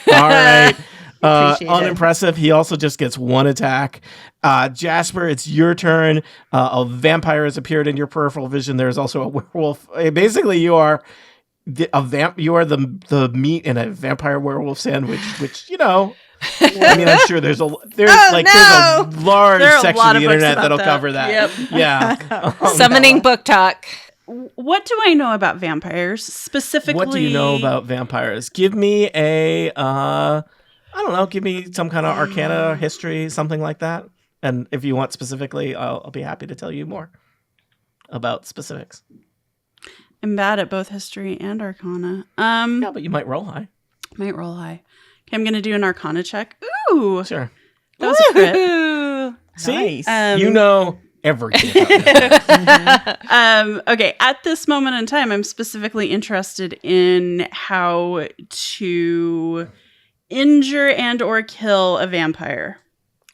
B: right.
C: Appreciate it.
B: Unimpressive. He also just gets one attack. Jasper, it's your turn. A vampire has appeared in your peripheral vision. There's also a werewolf. Basically, you are you are the meat in a vampire werewolf sandwich, which I'm sure there's a large section of the internet that'll cover that.
E: Yep.
B: Yeah.
F: Summoning book talk.
E: What do I know about vampires specifically?
B: What do you know about vampires? Give me give me some kind of arcana history, something like that. And if you want specifically, I'll be happy to tell you more about specifics.
E: I'm bad at both history and arcana.
B: Yeah, but you might roll high.
E: Might roll high. Okay, I'm gonna do an arcana check. Ooh,
B: Sure.
E: that was a crit.
F: Woo!
B: See?
C: Nice.
B: You know everything about that.
E: Okay, at this moment in time, I'm specifically interested in how to injure and or kill a vampire.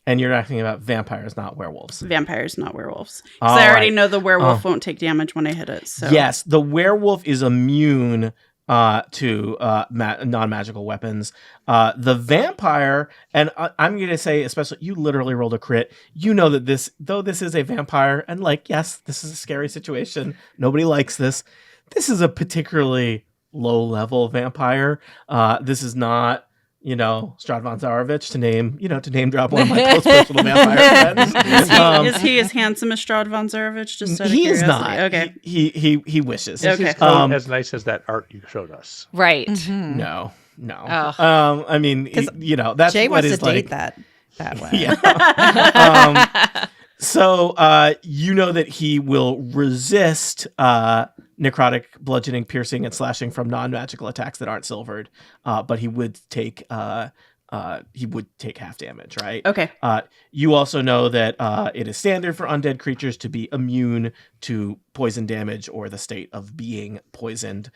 B: And you're asking about vampires, not werewolves.
E: Vampires, not werewolves. Because
B: All
E: I already
B: right.
E: know the werewolf won't take damage when I hit it. So
B: Yes, the werewolf is immune to non-magical weapons. The vampire, and I'm going to say, especially, you literally rolled a crit. You know that this is a vampire, and yes, this is a scary situation. Nobody likes this. This is a particularly low-level vampire. This is not, Stradvan Zarovich to name drop one of my close personal vampire friends.
E: is he as handsome as Stradvan Zarovich? Just out of
B: He is
E: curiosity?
B: not.
E: Okay.
B: He wishes.
E: Okay.
D: It's not as nice as that art you showed us.
F: Right.
B: No.
F: Oh.
B: I mean, that's
C: Jay
B: what
C: wants to
B: is
C: date that way.
B: Yeah. So you know that he will resist necrotic, bludgeoning, piercing, and slashing from non-magical attacks that aren't silvered. But he would take half damage, right?
E: Okay.
B: You also know that it is standard for undead creatures to be immune to poison damage or the state of being poisoned.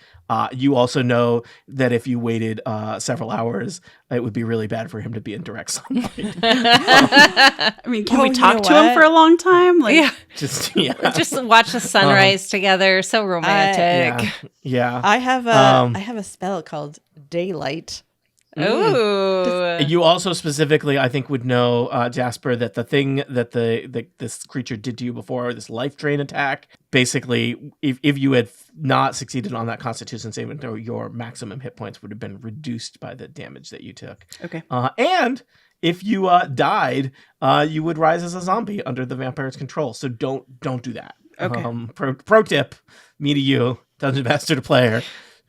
B: You also know that if you waited several hours, it would be really bad for him to be in direct sunlight.
E: I mean, can we talk to him for a long time? Like,
F: Yeah.
B: Just
F: watch the sunrise together. So romantic.
B: Yeah.
C: I have a spell called Daylight.
F: Ooh.
B: You also specifically, I think, would know, Jasper, that the thing that this creature did to you before, this life drain attack, basically, if you had not succeeded on that Constitution saving throw, your maximum hit points would have been reduced by the damage that you took.
E: Okay.
B: And if you died, you would rise as a zombie under the vampire's control. So don't do that.
E: Okay.
B: Pro tip, me to you, Dungeon Master to player.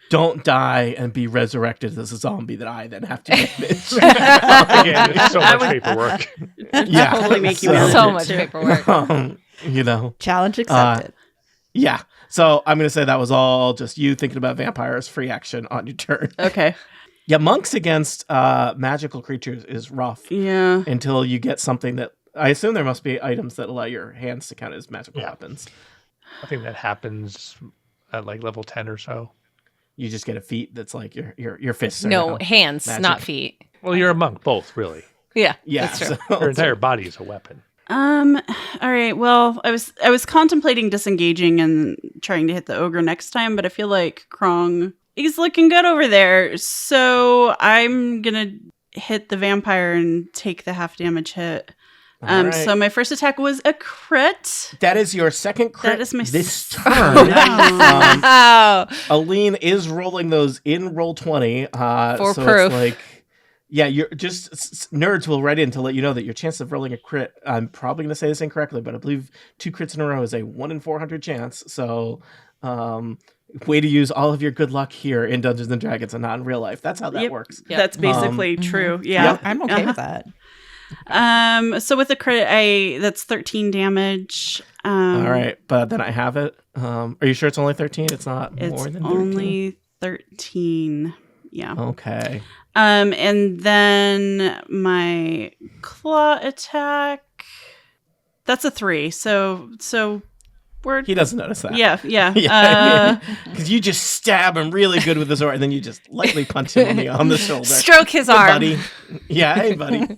B: Don't die and be resurrected as a zombie that I then have to manage.
D: Again, it's so much paperwork.
B: Yeah,
E: Totally make you manage
F: So
E: it,
F: much
E: too.
F: paperwork.
B: you know.
C: Challenge accepted.
B: Yeah. So I'm going to say that was all just you thinking about vampires, free action on your turn.
E: Okay.
B: Yeah, monks against magical creatures is rough
E: Yeah.
B: until you get something that I assume there must be items that allow your hands to count as magical weapons.
D: I think that happens at like level 10 or so.
B: You just get a feat that's like your fists. Are
F: No,
B: now
F: hands,
B: magic.
F: not feet.
D: Well, you're a monk, both, really.
F: Yeah,
B: Yeah,
F: that's true.
B: so
D: Your entire body is a weapon.
E: All right. Well, I was contemplating disengaging and trying to hit the ogre next time, but I feel like Krong is looking good over there. So I'm gonna hit the vampire and take the half damage hit.
B: All right.
E: So my first attack was a crit.
B: That is your second crit
E: That is my
B: this
E: s-
B: turn.
F: Oh,
B: Aline is rolling those in roll 20.
F: For
B: so
F: proof.
B: It's like, yeah, you're just nerds will write in to let you know that your chance of rolling a crit. I'm probably going to say this incorrectly, but I believe 2 crits in a row is a 1 in 400 chance. So, way to use all of your good luck here in Dungeons and Dragons and not in real life. That's how that
E: Yep.
B: works.
F: Yep.
E: That's basically true. Yeah.
B: Yep.
C: I'm okay with that.
E: So with the crit, that's 13 damage.
B: All right, but then I have it. Are you sure it's only 13? It's not
E: It's
B: more than 13?
E: only 13. Yeah.
B: Okay.
E: And then my claw attack. That's a 3. So we're
B: He doesn't notice that.
E: yeah.
B: Yeah, because you just stab him really good with the sword, and then you just lightly punch him on the shoulder.
F: stroke his
B: Hey,
F: arm.
B: buddy. Yeah, hey, buddy.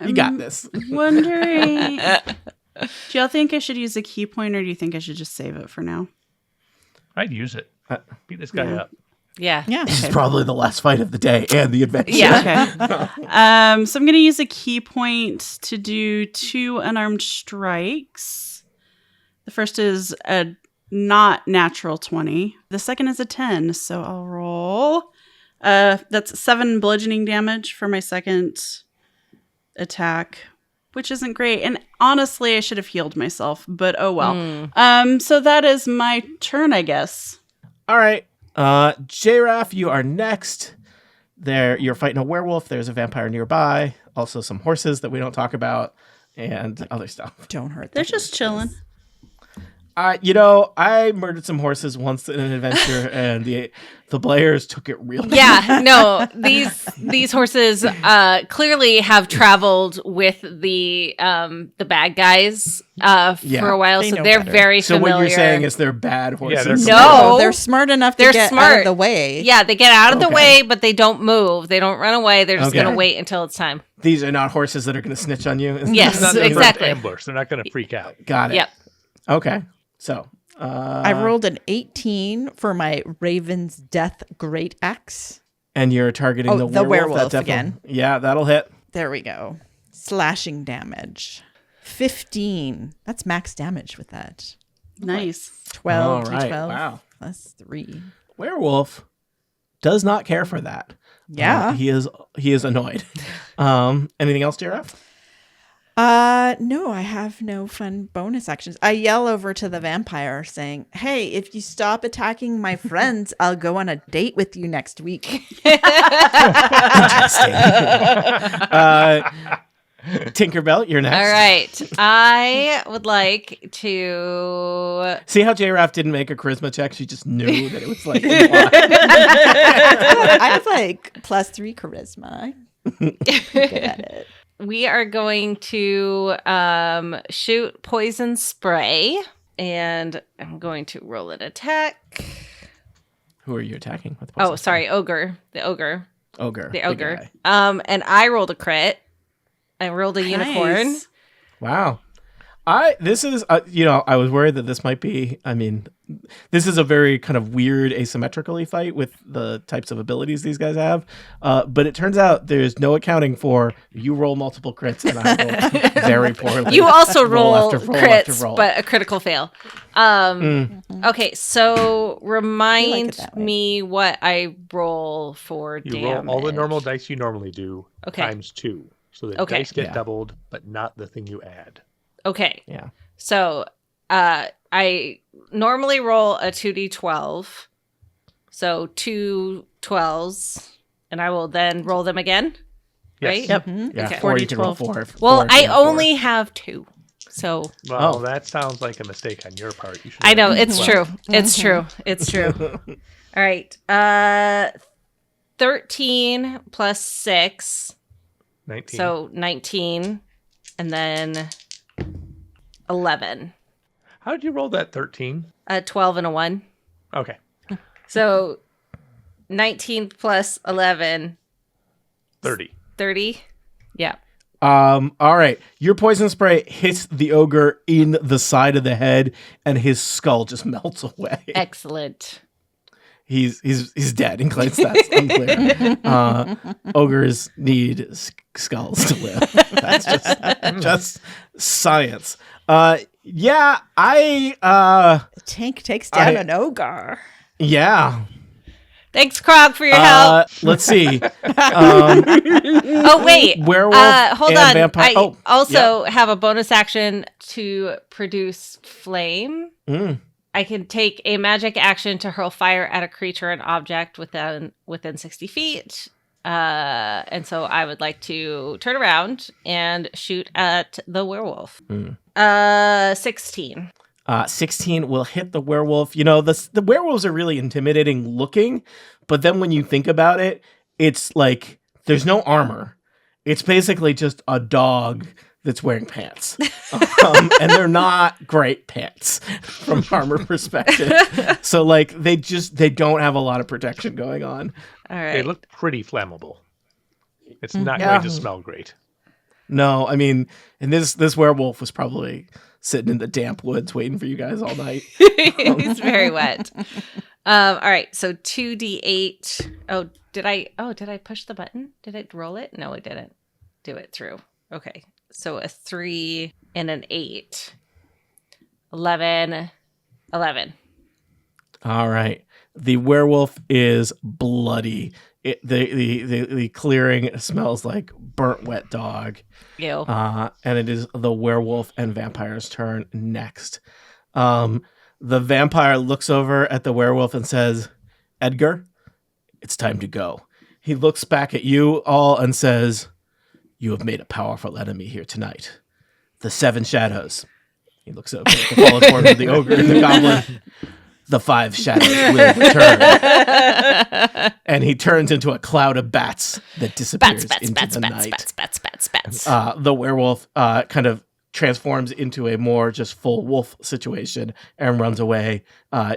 B: You got this.
E: Wondering. Do y'all think I should use a key point, or do you think I should just save it for now?
D: I'd use it. Beat this guy
E: Yeah.
D: up.
F: Yeah.
C: Yeah.
B: This is probably the last fight of the day and the adventure.
F: Yeah.
E: Okay. So I'm gonna use a key point to do 2 unarmed strikes. The first is a not natural 20. The second is a 10. So I'll roll. That's 7 bludgeoning damage for my second attack, which isn't great. And honestly, I should have healed myself, but oh well. So that is my turn, I guess.
B: All right. J-Raff, you are next. There, you're fighting a werewolf. There's a vampire nearby. Also some horses that we don't talk about and other stuff.
C: Don't hurt them.
E: They're just chilling.
B: I murdered some horses once in an adventure, and the players took it real bad.
F: Yeah, no, these horses clearly have traveled with the bad guys
B: Yeah.
F: for a while,
C: They
F: so
C: know
F: they're
C: better.
F: very
B: So
F: familiar.
B: what you're saying is they're bad horses.
D: they're
F: No.
C: They're smart enough to
F: They're
C: get out
F: smart.
C: of the way.
F: Yeah, they get out of the
B: Okay.
F: way, but they don't move. They don't run away. They're just
B: Okay.
F: going to wait until it's time.
B: These are not horses that are going to snitch on you.
F: Yes,
D: They're not the first
F: exactly.
D: ambush. They're not going to freak out.
B: Got it.
F: Yep.
B: Okay. So,
C: I rolled an 18 for my Raven's Death Great Axe.
B: and you're targeting
C: Oh, the werewolf
B: that
C: again.
B: Yeah, that'll hit.
C: There we go. Slashing damage. 15. That's max damage with that.
E: Nice.
C: 12
B: All right.
C: 12
B: Wow.
C: plus 3.
B: Werewolf does not care for that.
C: Yeah.
B: He is annoyed. Anything else, JRF?
C: No, I have no fun bonus actions. I yell over to the vampire saying, "Hey, if you stop attacking my friends, I'll go on a date with you next week."
B: Interesting. Tinkerbell, you're next.
F: All right. I would like to.
B: See how J-Raff didn't make a charisma check? She just knew that it was like.
C: I have like +3 charisma. I'm good at it.
F: We are going to shoot poison spray, and I'm going to roll an attack.
B: Who are you attacking with?
F: Oh, sorry, ogre. The ogre.
B: Ogre.
F: The
B: big
F: ogre.
B: guy.
F: And I rolled a crit. I rolled a unicorn.
E: Nice.
B: Wow. This is, I was worried that this might be, this is a very kind of weird asymmetrically fight with the types of abilities these guys have. But it turns out there's no accounting for you roll multiple crits and I roll very poorly.
F: You also roll
B: after
F: crits,
B: roll.
F: but a critical fail. Okay, so remind me what I roll for
D: You
F: damage.
D: roll all the normal dice you normally do
F: Okay.
D: times 2. So the
F: Okay.
D: dice get
B: Yeah.
D: doubled, but not the thing you add.
F: Okay.
B: Yeah.
F: So I normally roll a 2d12. So 2 12s, and I will then roll them again.
D: Yes.
F: Right?
E: Yep.
B: Yeah,
F: Okay.
B: or you can roll
E: 4d12.
B: 4.
F: Well, I
B: four.
F: only have 2. So
D: Well,
B: Oh.
D: that sounds like a mistake on your part. You should
F: I know
D: have
F: it's
D: 12.
F: true. It's true. It's true. All right. 13 plus 6.
D: 19.
F: So 19, and then 11.
D: How did you roll that 13?
F: 12 and a 1.
D: Okay.
F: So 19 plus 11.
D: 30.
F: 30. Yeah.
B: All right. Your poison spray hits the ogre in the side of the head, and his skull just melts away.
F: Excellent.
B: He's dead. In Clay's that's unclear. Ogres need skulls to live. That's just science. Yeah,
C: Tank takes down an ogre.
B: yeah.
F: Thanks, Krog, for your help.
B: Let's see.
F: Oh, wait.
B: Werewolf
F: Hold
B: and
F: on.
B: vampire.
F: I
B: Oh,
F: also have a bonus action to produce flame.
B: Mm.
F: I can take a magic action to hurl fire at a creature and object within 60 feet. And so I would like to turn around and shoot at the werewolf. 16.
B: 16 will hit the werewolf. You know, the werewolves are really intimidating looking, but then when you think about it, it's like there's no armor. It's basically just a dog that's wearing pants. And they're not great pants from armor perspective. So like they don't have a lot of protection going on.
F: All
D: They
F: right.
D: look pretty flammable. It's not
B: Yeah.
D: going to smell great.
B: No, I mean, and this werewolf was probably sitting in the damp woods waiting for you guys all night.
F: He's very wet. All right. So 2d8. Did I push the button? Did I roll it? No, I didn't do it through. Okay. So a 3 and an 8. 11.
B: All right. The werewolf is bloody. The clearing smells like burnt wet dog.
F: Ew.
B: And it is the werewolf and vampire's turn next. The vampire looks over at the werewolf and says, "Edgar, it's time to go." He looks back at you all and says, "You have made a powerful enemy here tonight. The 7 shadows." He looks over at the fallen form of the ogre and the goblin. "The 5 shadows will return." And he turns into a cloud of bats that disappears into the night.
F: Bats.
B: The werewolf kind of transforms into a more just full wolf situation and runs away.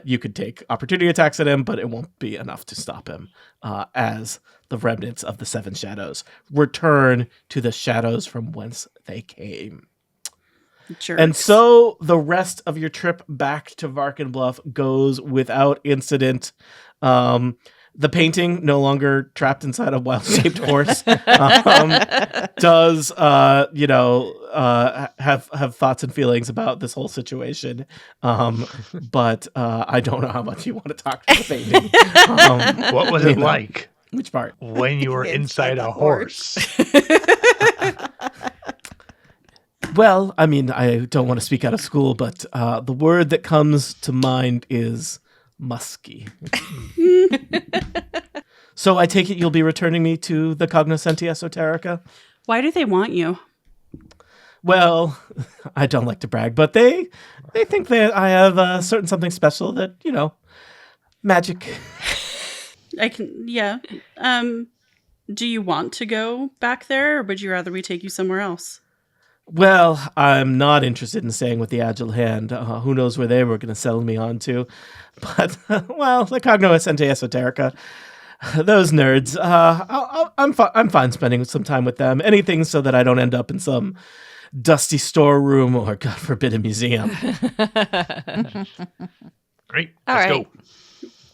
B: You could take opportunity attacks at him, but it won't be enough to stop him as the remnants of the 7 shadows return to the shadows from whence they came.
E: Jerks.
B: And so the rest of your trip back to Varkenbluff goes without incident. The painting, no longer trapped inside a wild-shaped horse, does have thoughts and feelings about this whole situation. But I don't know how much you want to talk to the painting.
D: What was it like
B: Which part?
D: when you were inside a horse?
B: Well, I mean, I don't want to speak out of school, but the word that comes to mind is musky. So I take it you'll be returning me to the Cognoscenti Esoterica?
E: Why do they want you?
B: Well, I don't like to brag, but they think that I have certain something special that, magic.
E: I can, yeah. Do you want to go back there, or would you rather we take you somewhere else?
B: Well, I'm not interested in staying with the Agile Hand. Who knows where they were going to settle me on to. But, well, the Cognoscente Esoterica, those nerds, I'm fine spending some time with them. Anything so that I don't end up in some dusty storeroom or, God forbid, a museum.
D: Great.
F: All
D: Let's
F: right.
D: go.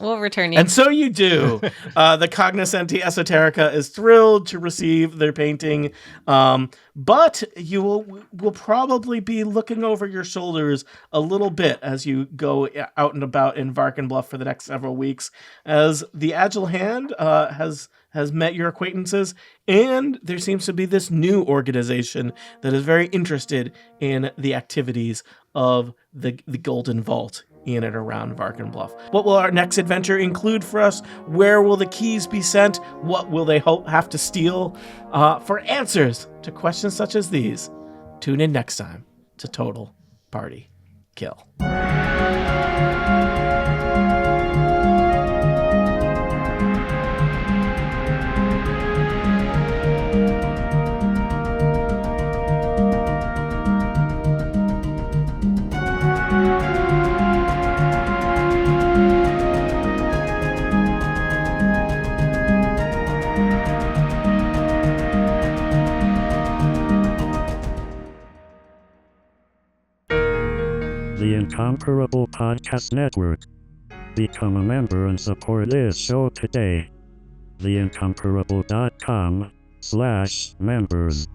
F: We'll return you.
B: And so you do. The Cognoscente Esoterica is thrilled to receive their painting, but you will probably be looking over your shoulders a little bit as you go out and about in Varkenbluff for the next several weeks, as the Agile Hand has met your acquaintances, and there seems to be this new organization that is very interested in the activities of the Golden Vault in and around Varkenbluff. What will our next adventure include for us? Where will the keys be sent? What will they have to steal? For answers to questions such as these, tune in next time to Total Party Kill.
G: The Incomparable Podcast Network. Become a member and support this show today. theincomparable.com/members